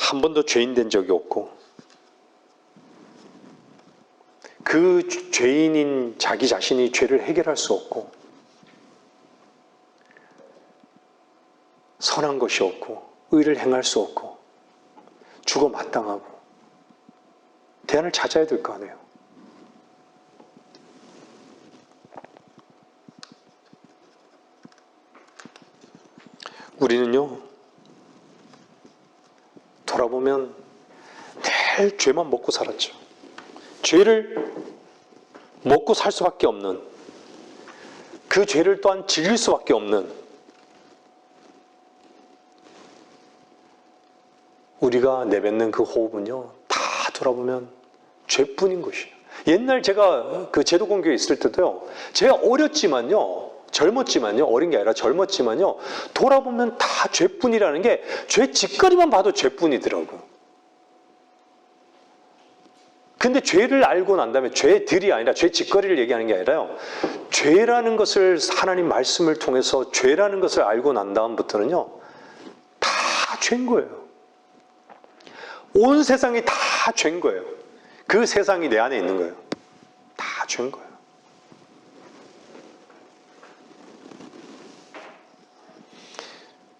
[SPEAKER 1] 한 번도 죄인 된 적이 없고 그 죄인인 자기 자신이 죄를 해결할 수 없고 선한 것이 없고 의를 행할 수 없고 죽어 마땅하고 대안을 찾아야 될 거 아니에요. 우리는요, 돌아보면 늘 죄만 먹고 살았죠. 죄를 먹고 살 수밖에 없는, 그 죄를 또한 즐길 수밖에 없는, 우리가 내뱉는 그 호흡은요, 다 돌아보면 죄뿐인 것이에요. 옛날 제가 그 제도공교에 있을 때도요, 제가 어렸지만요, 젊었지만요, 어린 게 아니라 젊었지만요, 돌아보면 다 죄뿐이라는 게 죄 짓거리만 봐도 죄뿐이더라고요. 근데 죄를 알고 난 다음에 죄들이 아니라 죄 짓거리를 얘기하는 게 아니라요, 죄라는 것을 하나님 말씀을 통해서 죄라는 것을 알고 난 다음부터는요, 다 죄인 거예요. 온 세상이 다 죄인 거예요. 그 세상이 내 안에 있는 거예요. 다 죄인 거예요.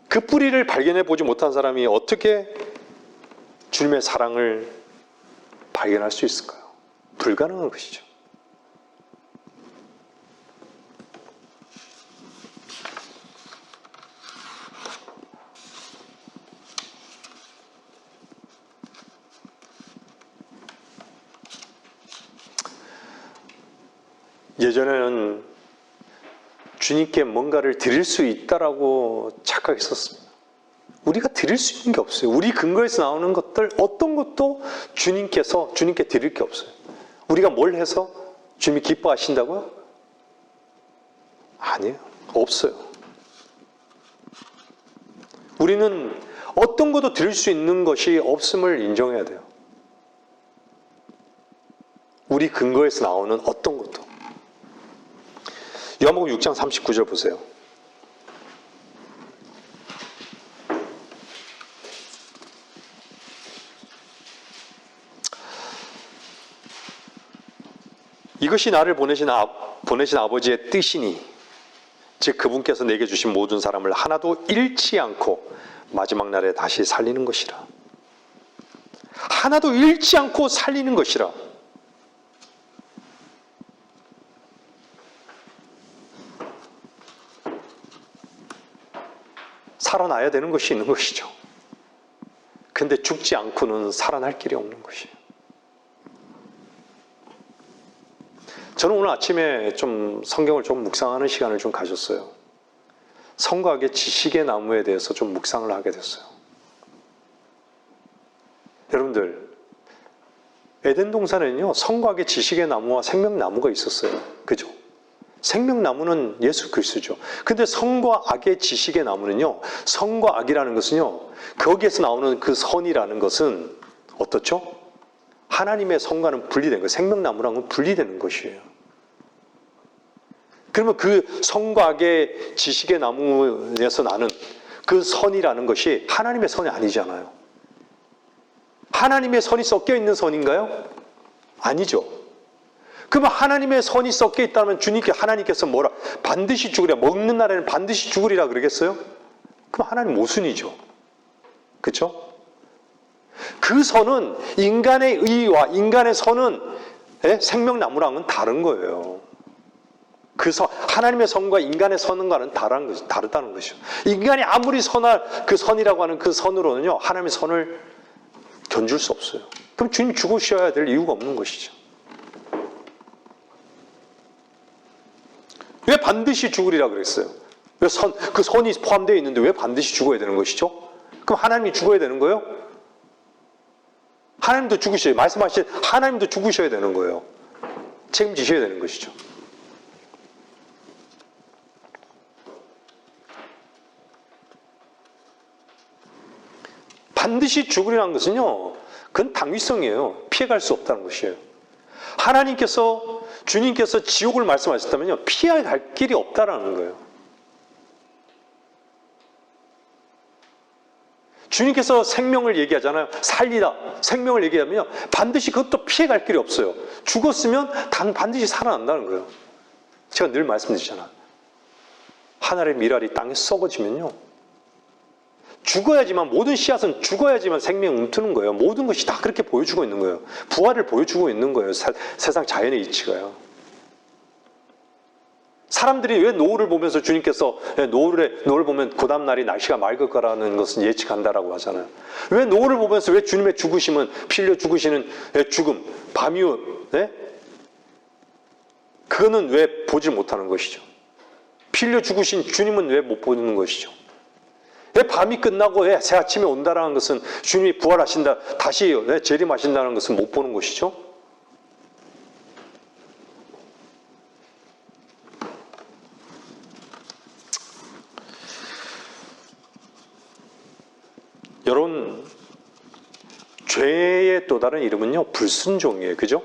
[SPEAKER 1] 그 뿌리를 발견해 보지 못한 사람이 어떻게 주님의 사랑을 발견할 수 있을까요? 불가능한 것이죠. 예전에는 주님께 뭔가를 드릴 수 있다라고 착각했었습니다. 우리가 드릴 수 있는 게 없어요. 우리 근거에서 나오는 것들 어떤 것도 주님께 드릴 게 없어요. 우리가 뭘 해서 주님이 기뻐하신다고요? 아니에요. 없어요. 우리는 어떤 것도 드릴 수 있는 것이 없음을 인정해야 돼요. 우리 근거에서 나오는 어떤 것도. 요한복음 6장 39절 보세요. 이것이 나를 보내신 아버지의 뜻이니, 즉 그분께서 내게 주신 모든 사람을 하나도 잃지 않고 마지막 날에 다시 살리는 것이라. 하나도 잃지 않고 살리는 것이라. 살아나야 되는 것이 있는 것이죠. 근데 죽지 않고는 살아날 길이 없는 것이에요. 저는 오늘 아침에 좀 성경을 좀 묵상하는 시간을 좀 가졌어요. 성곽의 지식의 나무에 대해서 좀 묵상을 하게 됐어요. 여러분들, 에덴 동산에는요, 성곽의 지식의 나무와 생명나무가 있었어요. 그죠? 생명나무는 예수 그리스도죠. 근데 성과 악의 지식의 나무는요, 성과 악이라는 것은요, 거기에서 나오는 그 선이라는 것은 어떻죠? 하나님의 성과는 분리된 거예요. 생명나무랑은 분리되는 것이에요. 그러면 그 성과 악의 지식의 나무에서 나는 그 선이라는 것이 하나님의 선이 아니잖아요. 하나님의 선이 섞여 있는 선인가요? 아니죠. 그러면 하나님의 선이 섞여 있다면 하나님께서 뭐라? 반드시 죽으리라. 먹는 날에는 반드시 죽으리라 그러겠어요? 그럼 하나님 모순이죠. 그렇죠? 그 선은 인간의 의와 인간의 선은 생명나무랑은 다른 거예요. 하나님의 선과 인간의 선과는 다르다는 것이죠. 인간이 아무리 그 선이라고 하는 그 선으로는요, 하나님의 선을 견줄 수 없어요. 그럼 주님 죽으셔야 될 이유가 없는 것이죠. 왜 반드시 죽으리라 그랬어요? 그 선이 포함되어 있는데 왜 반드시 죽어야 되는 것이죠? 그럼 하나님이 죽어야 되는 거예요? 하나님도 죽으셔야, 말씀하신 하나님도 죽으셔야 되는 거예요. 책임지셔야 되는 것이죠. 반드시 죽으리라는 것은요, 그건 당위성이에요. 피해갈 수 없다는 것이에요. 주님께서 지옥을 말씀하셨다면요, 피할 길이 없다라는 거예요. 주님께서 생명을 얘기하잖아요. 살리다, 생명을 얘기하면요, 반드시 그것도 피해갈 길이 없어요. 죽었으면 반드시 살아난다는 거예요. 제가 늘 말씀드리잖아요. 하늘의 미랄이 땅에 썩어지면요, 죽어야지만, 모든 씨앗은 죽어야지만 생명이 움트는 거예요. 모든 것이 다 그렇게 보여주고 있는 거예요. 부활을 보여주고 있는 거예요. 세상 자연의 이치가요. 사람들이 왜 노을을 보면서 주님께서 노을 보면 그 다음날이 날씨가 맑을 거라는 것은 예측한다라고 하잖아요. 왜 노을을 보면서 왜 주님의 죽으심은, 피 흘려 죽으시는 죽음, 밤이요, 네? 그거는 왜 보지 못하는 것이죠? 피 흘려 죽으신 주님은 왜 못 보는 것이죠? 왜 밤이 끝나고 왜 새 아침에 온다라는 것은, 주님이 부활하신다, 다시 재림하신다는 것은 못 보는 것이죠? 여러분, 죄의 또 다른 이름은요, 불순종이에요. 그죠?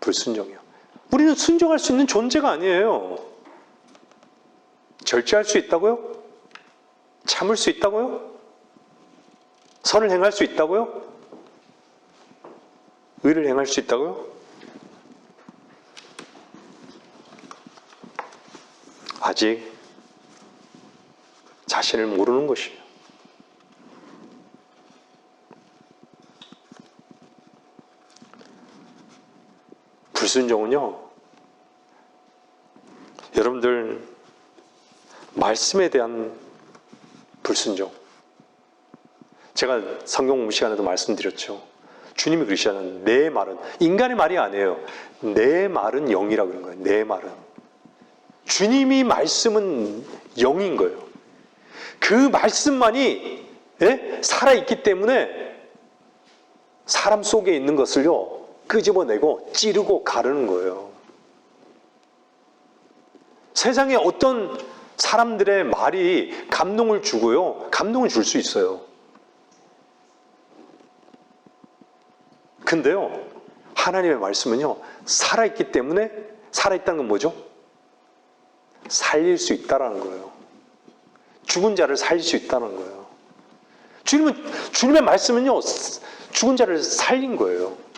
[SPEAKER 1] 불순종이요. 우리는 순종할 수 있는 존재가 아니에요. 절제할 수 있다고요? 참을 수 있다고요? 선을 행할 수 있다고요? 의를 행할 수 있다고요? 아직 자신을 모르는 것이에요. 불순종은요, 여러분들, 말씀에 대한 불순종. 제가 성경 공부 시간에도 말씀드렸죠. 주님이 그러시잖아요. 내 말은, 인간의 말이 아니에요. 내 말은 영이라 그런 거예요. 내 말은. 주님이 말씀은 영인 거예요. 그 말씀만이 살아있기 때문에 사람 속에 있는 것을요, 끄집어내고 찌르고 가르는 거예요. 세상에 어떤 사람들의 말이 감동을 주고요, 감동을 줄 수 있어요. 근데요, 하나님의 말씀은요, 살아있기 때문에, 살아있다는 건 뭐죠? 살릴 수 있다라는 거예요. 죽은 자를 살릴 수 있다는 거예요. 주님의 말씀은요, 죽은 자를 살린 거예요.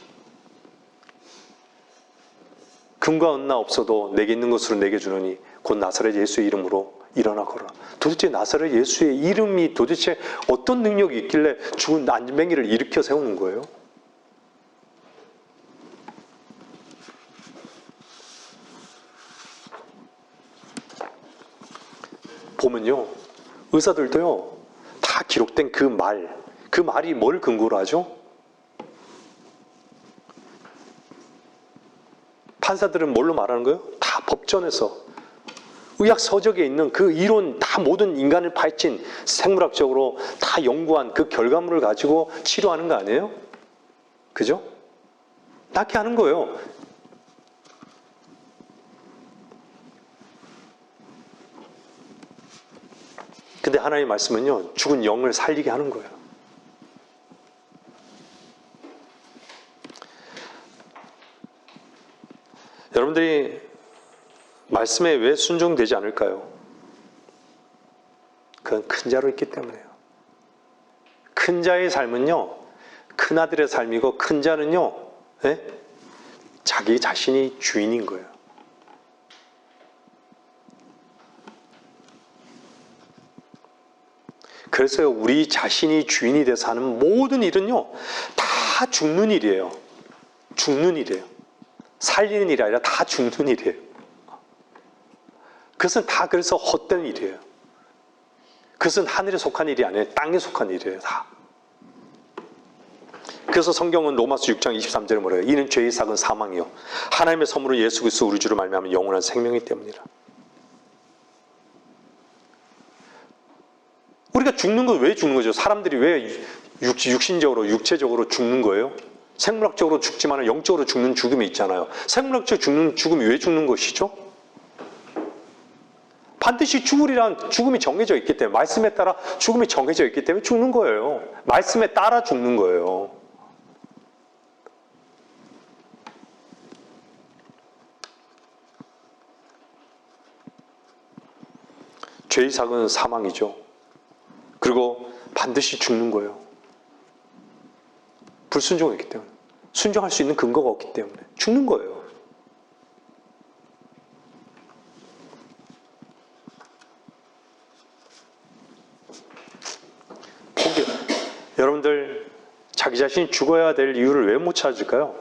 [SPEAKER 1] 금과 은나 없어도 내게 있는 것으로 내게 주노니 곧 나사렛 예수의 이름으로 일어나 걸어라. 도대체 나사렛 예수의 이름이 도대체 어떤 능력이 있길래 죽은 안전뱅이를 일으켜 세우는 거예요? 보면요, 의사들도요, 다 기록된 그 말이 뭘 근거로 하죠? 판사들은 뭘로 말하는 거예요? 다 법전에서, 의학 서적에 있는 그 이론, 다 모든 인간을 파헤친 생물학적으로 다 연구한 그 결과물을 가지고 치료하는 거 아니에요? 그죠? 낫게 하는 거예요. 근데 하나님의 말씀은요, 죽은 영을 살리게 하는 거예요. 여러분들이 말씀에 왜 순종되지 않을까요? 그건 큰 자로 있기 때문에요. 큰 자의 삶은요, 큰 아들의 삶이고, 큰 자는요, 자기 자신이 주인인 거예요. 그래서요, 우리 자신이 주인이 돼서 하는 모든 일은요, 다 죽는 일이에요. 죽는 일이에요. 살리는 일이 아니라 다 죽는 일이에요. 그것은 다 그래서 헛된 일이에요. 그것은 하늘에 속한 일이 아니에요. 땅에 속한 일이에요. 다. 그래서 성경은 로마서 6장 23절에 뭐래요? 이는 죄의 삭은 사망이요 하나님의 선물은 예수 그리스도 우리 주로 말미암아 영원한 생명이기 때문이라. 우리가 죽는 건 왜 죽는 거죠? 사람들이 왜 육신적으로, 육체적으로 죽는 거예요? 생물학적으로 죽지만 영적으로 죽는 죽음이 있잖아요. 생물학적으로 죽는 죽음이 왜 죽는 것이죠? 반드시 죽으리란 죽음이 정해져 있기 때문에, 말씀에 따라 죽음이 정해져 있기 때문에 죽는 거예요. 말씀에 따라 죽는 거예요. 죄의 삭은 사망이죠. 그리고 반드시 죽는 거예요. 불순종했기 때문에. 순종할 수 있는 근거가 없기 때문에 죽는 거예요. 포기. 여러분들 자기 자신이 죽어야 될 이유를 왜 못 찾을까요?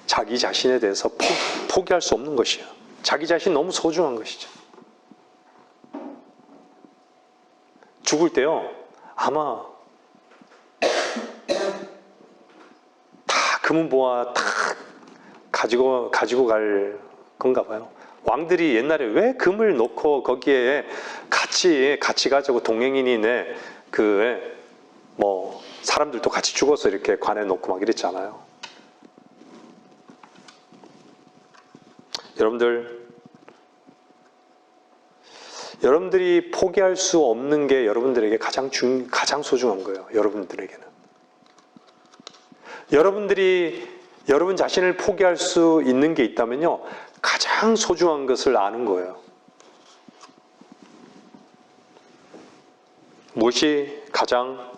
[SPEAKER 1] 자기 자신에 대해서 포기할 수 없는 것이에요. 자기 자신 너무 소중한 것이죠. 죽을 때요, 아마 다 금은보화 다 가지고 갈 건가 봐요. 왕들이 옛날에 왜 금을 놓고 거기에 같이 가자고 동행인이 사람들도 같이 죽어서 이렇게 관에 놓고 막 이랬잖아요. 여러분들이 포기할 수 없는 게 여러분들에게 가장 소중한 거예요. 여러분들에게는. 여러분들이 여러분 자신을 포기할 수 있는 게 있다면요, 가장 소중한 것을 아는 거예요. 무엇이 가장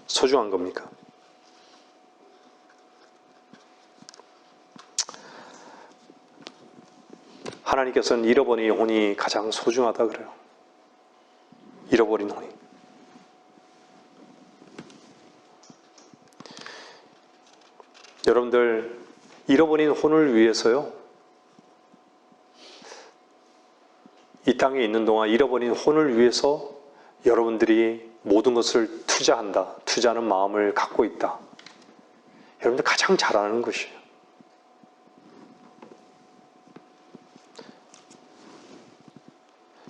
[SPEAKER 1] 소중한 겁니까? 하나님께서는 잃어버린 영혼이 가장 소중하다 그래요. 잃어버린 혼이. 여러분들, 잃어버린 혼을 위해서요, 이 땅에 있는 동안 잃어버린 혼을 위해서 여러분들이 모든 것을 투자하는 마음을 갖고 있다. 여러분들 가장 잘하는 것이에요.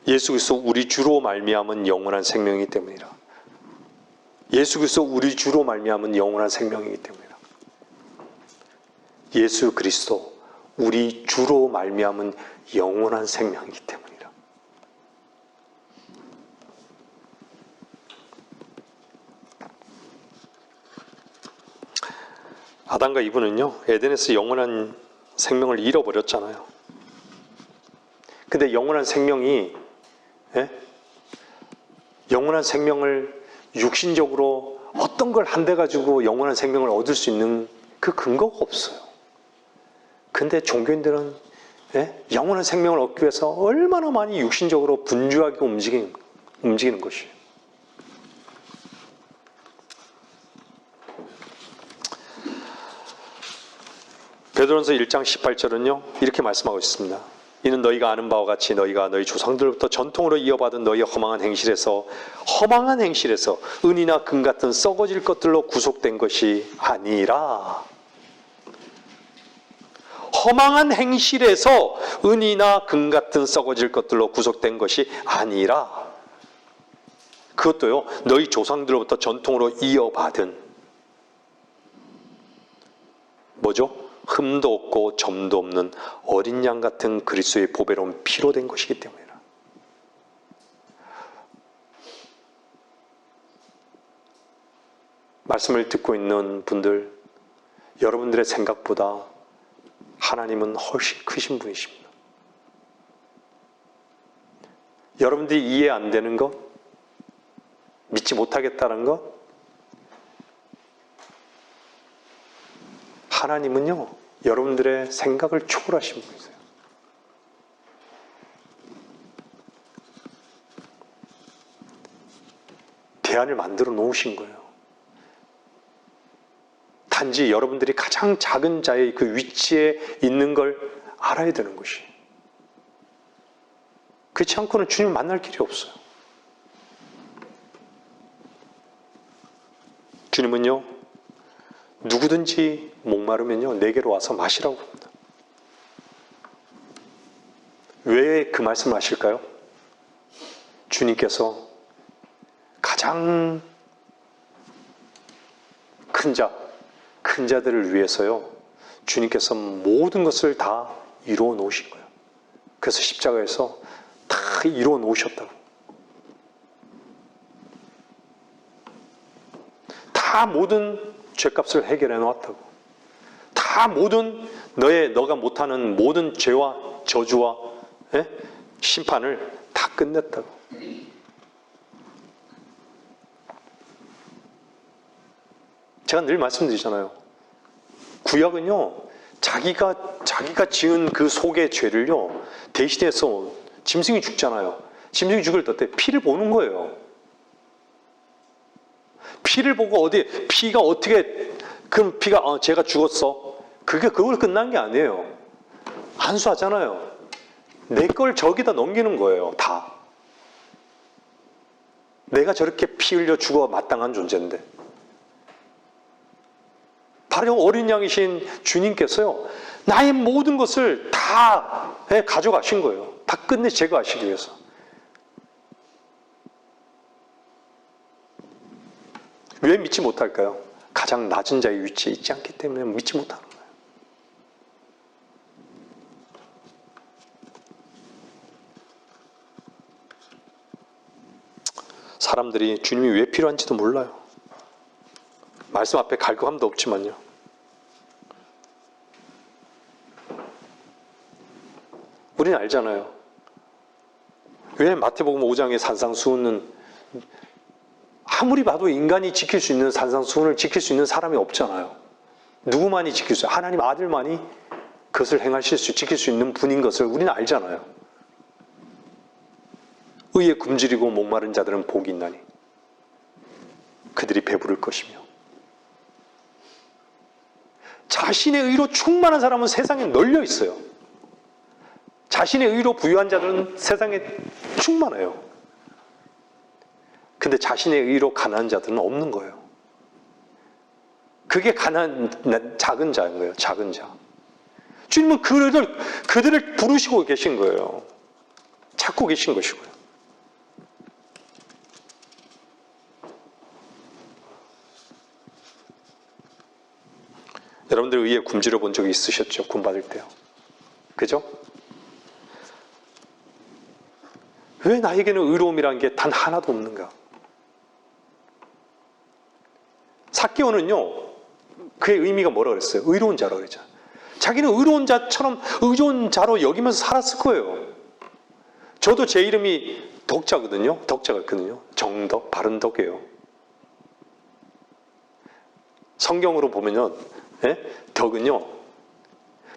[SPEAKER 1] 예수 그리스도 우리 주로 말미암은 영원한 생명이기 때문이라. 예수 그리스도 우리 주로 말미암은 영원한 생명이기 때문이라. 예수 그리스도 우리 주로 말미암은 영원한 생명이기 때문이라. 아담과 이브는요, 에덴에서 영원한 생명을 잃어버렸잖아요. 근데 영원한 생명이, 영원한 생명을 육신적으로 어떤 걸 한대 가지고 영원한 생명을 얻을 수 있는 그 근거가 없어요. 근데 종교인들은 영원한 생명을 얻기 위해서 얼마나 많이 육신적으로 분주하게 움직이는 것이에요. 베드로전서 1장 18절은요, 이렇게 말씀하고 있습니다. 이는 너희가 아는 바와 같이 너희가 너희 조상들로부터 전통으로 이어받은 너희의 허망한 행실에서 은이나 금 같은 썩어질 것들로 구속된 것이 아니라, 허망한 행실에서 은이나 금 같은 썩어질 것들로 구속된 것이 아니라, 그것도요, 너희 조상들로부터 전통으로 이어받은, 뭐죠? 흠도 없고 점도 없는 어린 양 같은 그리스도의 보배로운 피로 된 것이기 때문이라. 말씀을 듣고 있는 분들, 여러분들의 생각보다 하나님은 훨씬 크신 분이십니다. 여러분들이 이해 안 되는 것, 믿지 못하겠다는 것, 하나님은요, 여러분들의 생각을 초월하신 분이세요. 대안을 만들어 놓으신 거예요. 단지 여러분들이 가장 작은 자의 그 위치에 있는 걸 알아야 되는 것이. 그렇지 않고는 주님을 만날 길이 없어요. 주님은요, 누구든지 목마르면요, 내게로 와서 마시라고 합니다. 왜 그 말씀을 하실까요? 주님께서 가장 큰 자들을 위해서요, 주님께서 모든 것을 다 이루어 놓으신 거예요. 그래서 십자가에서 다 이루어 놓으셨다고. 다 모든 죄값을 해결해 놓았다고. 다 모든 너가 못하는 모든 죄와 저주와 심판을 다 끝냈다고. 제가 늘 말씀드리잖아요. 구약은요, 자기가 지은 그 속의 죄를요, 대신해서 짐승이 죽잖아요. 짐승이 죽을 때 어때? 피를 보는 거예요. 피를 보고 피가 어떻게, 그럼 피가, 쟤가 죽었어. 그걸 끝난 게 아니에요. 안수하잖아요. 내 걸 저기다 넘기는 거예요, 다. 내가 저렇게 피 흘려 죽어 마땅한 존재인데. 바로 어린 양이신 주님께서요, 나의 모든 것을 다 가져가신 거예요. 다 끝내 제거하시기 위해서. 왜 믿지 못할까요? 가장 낮은 자의 위치에 있지 않기 때문에 믿지 못하는 거예요. 사람들이 주님이 왜 필요한지도 몰라요. 말씀 앞에 갈급함도 없지만요. 우리는 알잖아요. 왜 마태복음 5장의 산상수훈은 아무리 봐도 인간이 지킬 수 있는 산상수훈을 지킬 수 있는 사람이 없잖아요. 누구만이 지킬 수 있어요? 하나님 아들만이 그것을 행하실 수, 지킬 수 있는 분인 것을 우리는 알잖아요. 의에 굶주리고 목마른 자들은 복이 있나니 그들이 배부를 것이며, 자신의 의로 충만한 사람은 세상에 널려 있어요. 자신의 의로 부유한 자들은 세상에 충만해요. 근데 자신의 의로 가난한 자들은 없는 거예요. 그게 작은 자인 거예요. 작은 자. 주님은 그들을 부르시고 계신 거예요. 찾고 계신 것이고요. 여러분들 의에 굶주려 본 적이 있으셨죠? 군 받을 때요. 그죠? 왜 나에게는 의로움이라는 게 단 하나도 없는가? 삭개오는요, 그의 의미가 뭐라 그랬어요? 의로운 자라고 그랬잖아요. 자기는 의로운 자처럼 의로운 자로 여기면서 살았을 거예요. 저도 제 이름이 덕자거든요. 덕자가 있거든요. 정덕, 바른 덕이에요. 성경으로 보면요, 덕은요,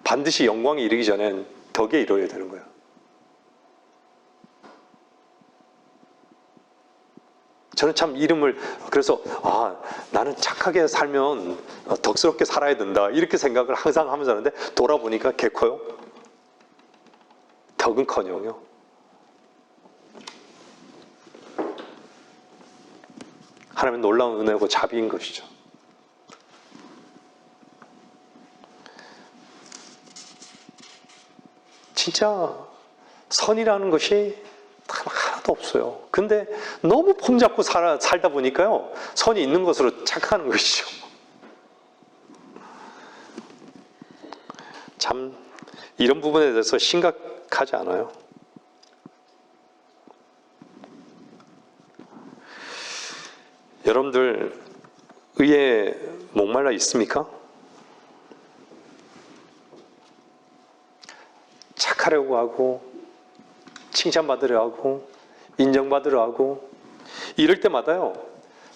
[SPEAKER 1] 반드시 영광에 이르기 전엔 덕에 이르어야 되는 거예요. 저는 참 이름을, 그래서 나는 착하게 살면 덕스럽게 살아야 된다, 이렇게 생각을 항상 하면서 하는데, 돌아보니까 개 커요. 덕은커녕요. 하나님의 놀라운 은혜고 자비인 것이죠. 진짜 선이라는 것이 하나도 없어요. 근데 너무 폼 잡고 살다 보니까요, 선이 있는 것으로 착각하는 것이죠. 참 이런 부분에 대해서 심각하지 않아요? 여러분들 의에 목말라 있습니까? 착하려고 하고 칭찬받으려 하고 인정받으려 하고 이럴 때마다요,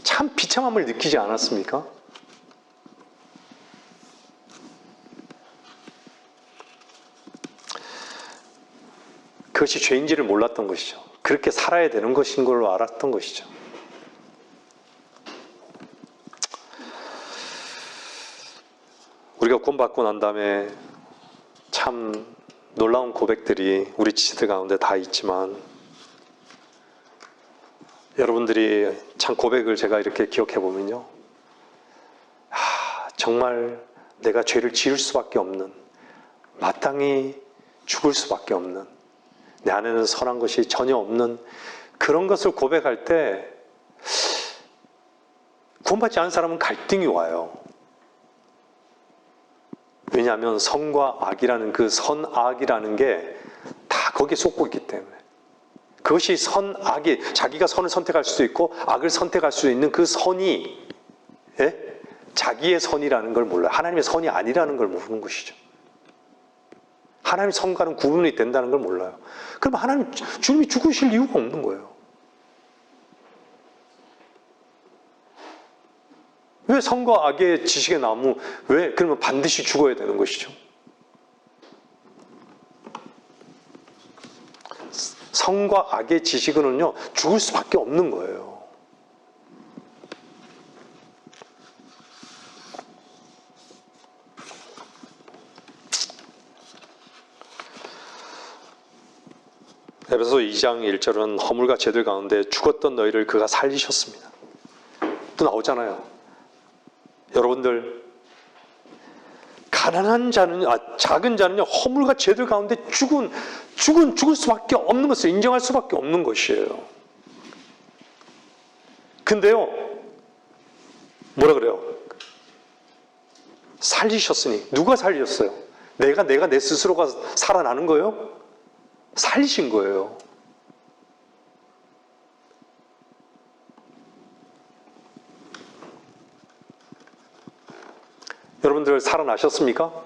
[SPEAKER 1] 참 비참함을 느끼지 않았습니까? 그것이 죄인지를 몰랐던 것이죠. 그렇게 살아야 되는 것인 걸로 알았던 것이죠. 우리가 구원받고 난 다음에 참 놀라운 고백들이 우리 지체들 가운데 다 있지만, 여러분들이 참 고백을 제가 이렇게 기억해 보면요, 정말 내가 죄를 지을 수밖에 없는, 마땅히 죽을 수밖에 없는, 내 안에는 선한 것이 전혀 없는 그런 것을 고백할 때 구원받지 않은 사람은 갈등이 와요. 왜냐하면 선과 악이라는 그 선악이라는 게 다 거기에 쏟고 있기 때문에, 그것이 선악이, 자기가 선을 선택할 수도 있고 악을 선택할 수 있는 그 선이 자기의 선이라는 걸 몰라요. 하나님의 선이 아니라는 걸 모르는 것이죠. 하나님의 선과는 구분이 된다는 걸 몰라요. 그럼 주님이 죽으실 이유가 없는 거예요. 왜 왜 선과 악의 지식의 나무, 왜? 그러면 반드시 죽어야 되는 것이죠. 선과 악의 지식은요, 죽을 수밖에 없는 거예요. 에베소 2장 1절은 허물과 죄들 가운데 죽었던 너희를 그가 살리셨습니다. 또 나오잖아요. 여러분들, 가난한 자는, 작은 자는요, 허물과 죄들 가운데 죽을 수밖에 없는 것을 인정할 수밖에 없는 것이에요. 근데요, 뭐라 그래요? 살리셨으니. 누가 살리셨어요? 내가 내 스스로가 살아나는 거예요? 살리신 거예요. 여러분들 살아나셨습니까?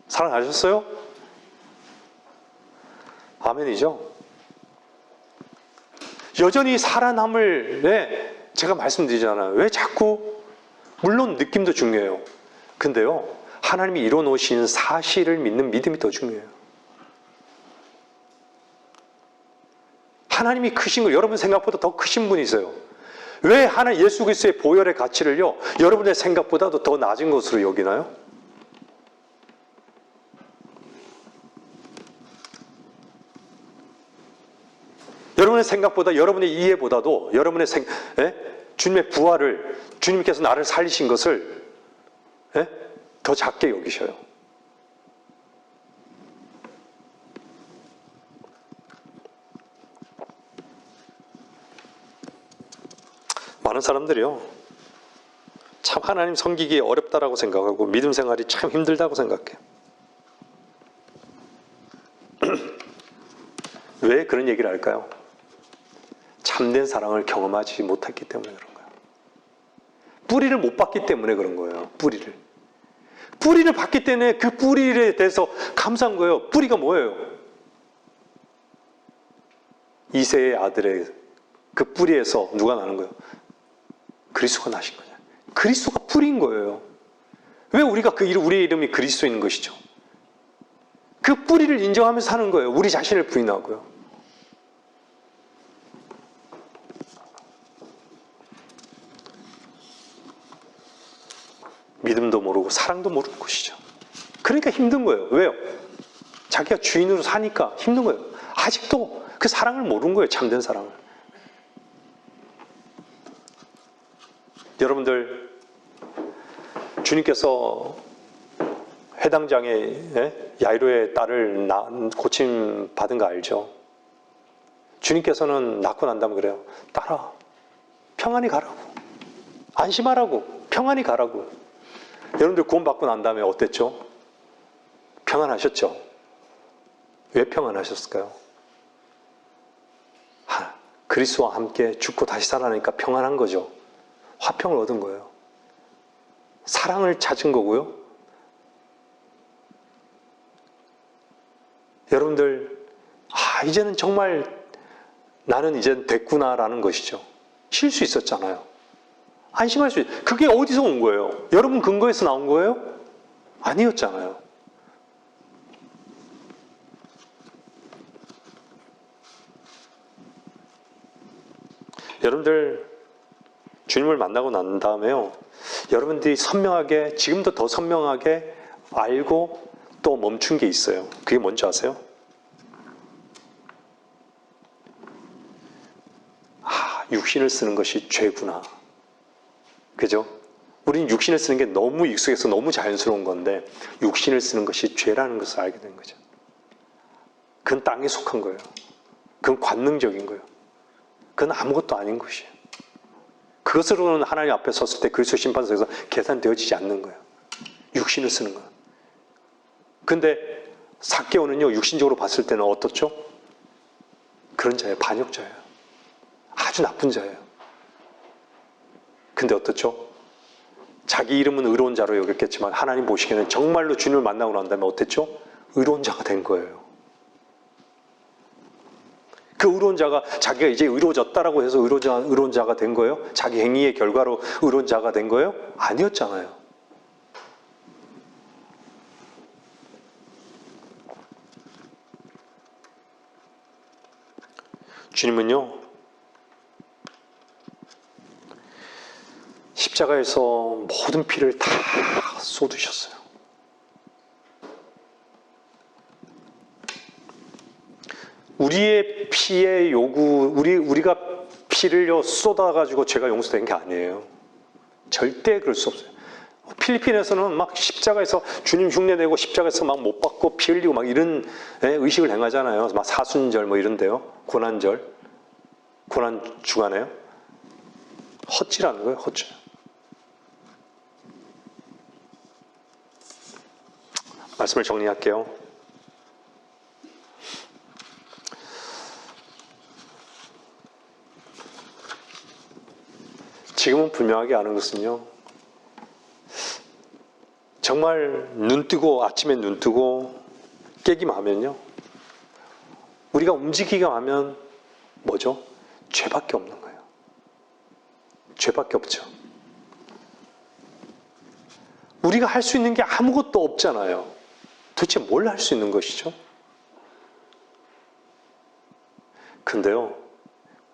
[SPEAKER 1] 살아나셨어요? 아멘이죠. 여전히 살아남을, 제가 말씀드리잖아요. 왜 자꾸, 물론 느낌도 중요해요. 근데요, 하나님이 이뤄놓으신 사실을 믿는 믿음이 더 중요해요. 하나님이 크신 거, 여러분 생각보다 더 크신 분이세요. 왜 예수 그리스도의 보혈의 가치를요, 여러분의 생각보다도 더 낮은 것으로 여기나요? 여러분의 생각보다, 여러분의 이해보다도, 여러분의 주님의 부활을, 주님께서 나를 살리신 것을 더 작게 여기셔요. 많은 사람들이요, 참 하나님 섬기기 어렵다라고 생각하고 믿음 생활이 참 힘들다고 생각해요. 왜 그런 얘기를 할까요? 참된 사랑을 경험하지 못했기 때문에 그런 거예요. 뿌리를 못 봤기 때문에 그런 거예요. 뿌리를 봤기 때문에 그 뿌리에 대해서 감사한 거예요. 뿌리가 뭐예요? 이새의 아들의 그 뿌리에서 누가 나는 거예요? 그리스도가 나신 거예요. 그리스도가 뿌리인 거예요. 왜 우리가 우리의 이름이 그리스도인 것이죠? 그 뿌리를 인정하면서 사는 거예요. 우리 자신을 부인하고요. 믿음도 모르고 사랑도 모르는 것이죠. 그러니까 힘든 거예요. 왜요? 자기가 주인으로 사니까 힘든 거예요. 아직도 그 사랑을 모르는 거예요. 참된 사랑을. 여러분들, 주님께서 회당장의 야이로의 딸을 고침 받은 거 알죠? 주님께서는 낳고 난 다음에 그래요. 딸아, 평안히 가라고. 안심하라고. 평안히 가라고. 여러분들 구원받고 난 다음에 어땠죠? 평안하셨죠? 왜 평안하셨을까요? 그리스도와 함께 죽고 다시 살아나니까 평안한 거죠. 화평을 얻은 거예요. 사랑을 찾은 거고요. 여러분들, 이제는 정말 나는 이제 됐구나라는 것이죠. 쉴 수 있었잖아요. 안심할 수 있어요. 그게 어디서 온 거예요? 여러분 근거에서 나온 거예요? 아니었잖아요. 여러분들, 주님을 만나고 난 다음에요, 여러분들이 선명하게, 지금도 더 선명하게 알고 또 멈춘 게 있어요. 그게 뭔지 아세요? 육신을 쓰는 것이 죄구나. 그죠? 우리는 육신을 쓰는 게 너무 익숙해서 너무 자연스러운 건데, 육신을 쓰는 것이 죄라는 것을 알게 된 거죠. 그건 땅에 속한 거예요. 그건 관능적인 거예요. 그건 아무것도 아닌 것이에요. 그것으로는 하나님 앞에 섰을 때 그리스도 심판석에서 계산되어지지 않는 거예요. 육신을 쓰는 거예요. 근데 삭개오는요, 육신적으로 봤을 때는 어떻죠? 그런 자예요. 반역자예요. 아주 나쁜 자예요. 근데 어떻죠? 자기 이름은 의로운 자로 여겼겠지만 하나님 보시기에는 정말로 주님을 만나고 난 다음에 어땠죠? 의로운 자가 된 거예요. 그 의로운 자가 자기가 이제 의로워졌다라고 해서 의로운 자가 된 거예요? 자기 행위의 결과로 의로운 자가 된 거예요? 아니었잖아요. 주님은요, 십자가에서 모든 피를 다 쏟으셨어요. 우리의 피의 요구, 우리가 피를요 쏟아가지고 죄가 용서된 게 아니에요. 절대 그럴 수 없어요. 필리핀에서는 막 십자가에서 주님 흉내내고 십자가에서 막 못 박고 피 흘리고 막 이런 의식을 행하잖아요. 막 사순절 뭐 이런데요. 고난절, 고난 주간에요. 헛질하는 거예요, 헛질. 말씀을 정리할게요. 지금은 분명하게 아는 것은요, 정말 아침에 눈 뜨고 깨기만 하면요, 우리가 움직이기만 하면 뭐죠? 죄밖에 없는 거예요. 죄밖에 없죠. 우리가 할 수 있는 게 아무것도 없잖아요. 도대체 뭘 할 수 있는 것이죠? 근데요,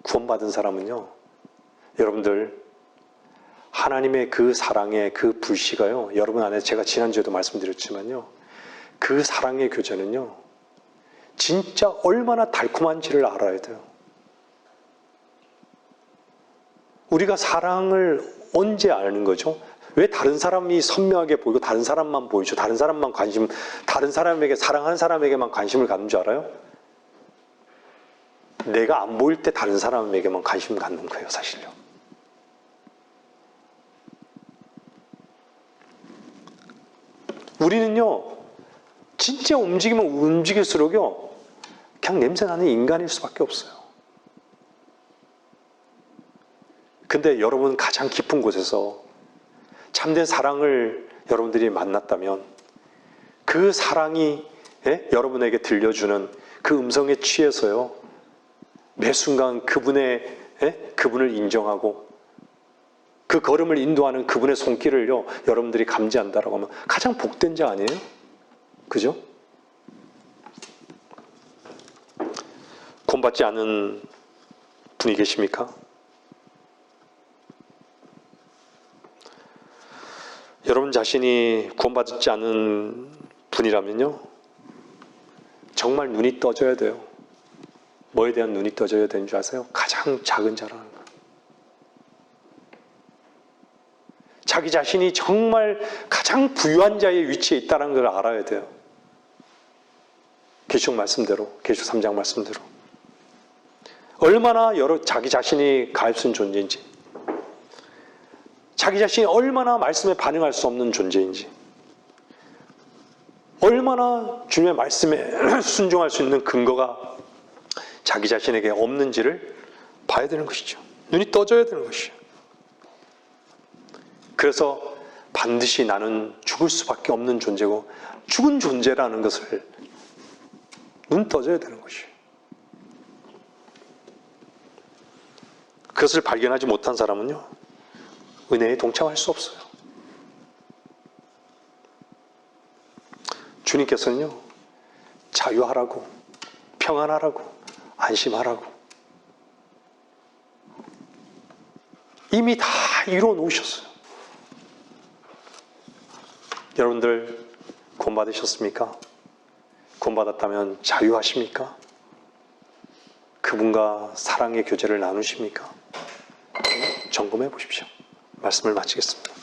[SPEAKER 1] 구원받은 사람은요, 여러분들, 하나님의 그 사랑의 그 불씨가요, 여러분 안에 제가 지난주에도 말씀드렸지만요, 그 사랑의 교제는요, 진짜 얼마나 달콤한지를 알아야 돼요. 우리가 사랑을 언제 아는 거죠? 왜 다른 사람이 선명하게 보이고 다른 사람만 보이죠? 다른 사람에게, 사랑하는 사람에게만 관심을 갖는 줄 알아요? 내가 안 보일 때 다른 사람에게만 관심을 갖는 거예요, 사실요. 우리는요, 진짜 움직이면 움직일수록요, 그냥 냄새나는 인간일 수밖에 없어요. 근데 여러분 가장 깊은 곳에서 참된 사랑을 여러분들이 만났다면 그 사랑이 여러분에게 들려주는 그 음성에 취해서요, 매 순간 그분을 인정하고 그 걸음을 인도하는 그분의 손길을요, 여러분들이 감지한다라고 하면 가장 복된 자 아니에요? 그죠? 구원받지 않은 분이 계십니까? 여러분 자신이 구원받지 않은 분이라면요, 정말 눈이 떠져야 돼요. 뭐에 대한 눈이 떠져야 되는 줄 아세요? 가장 작은 자라는 거예요. 자기 자신이 정말 가장 부유한 자의 위치에 있다는 걸 알아야 돼요. 계시록 말씀대로, 계시록 3장 말씀대로. 얼마나 자기 자신이 가엾은 존재인지, 자기 자신이 얼마나 말씀에 반응할 수 없는 존재인지, 얼마나 주님의 말씀에 순종할 수 있는 근거가 자기 자신에게 없는지를 봐야 되는 것이죠. 눈이 떠져야 되는 것이죠. 그래서 반드시 나는 죽을 수밖에 없는 존재고 죽은 존재라는 것을 눈 떠져야 되는 것이에요. 그것을 발견하지 못한 사람은요, 은혜에 동참할 수 없어요. 주님께서는요, 자유하라고, 평안하라고, 안심하라고 이미 다 이루어 놓으셨어요. 여러분들 구원받으셨습니까? 구원받았다면 자유하십니까? 그분과 사랑의 교제를 나누십니까? 점검해 보십시오. 말씀을 마치겠습니다.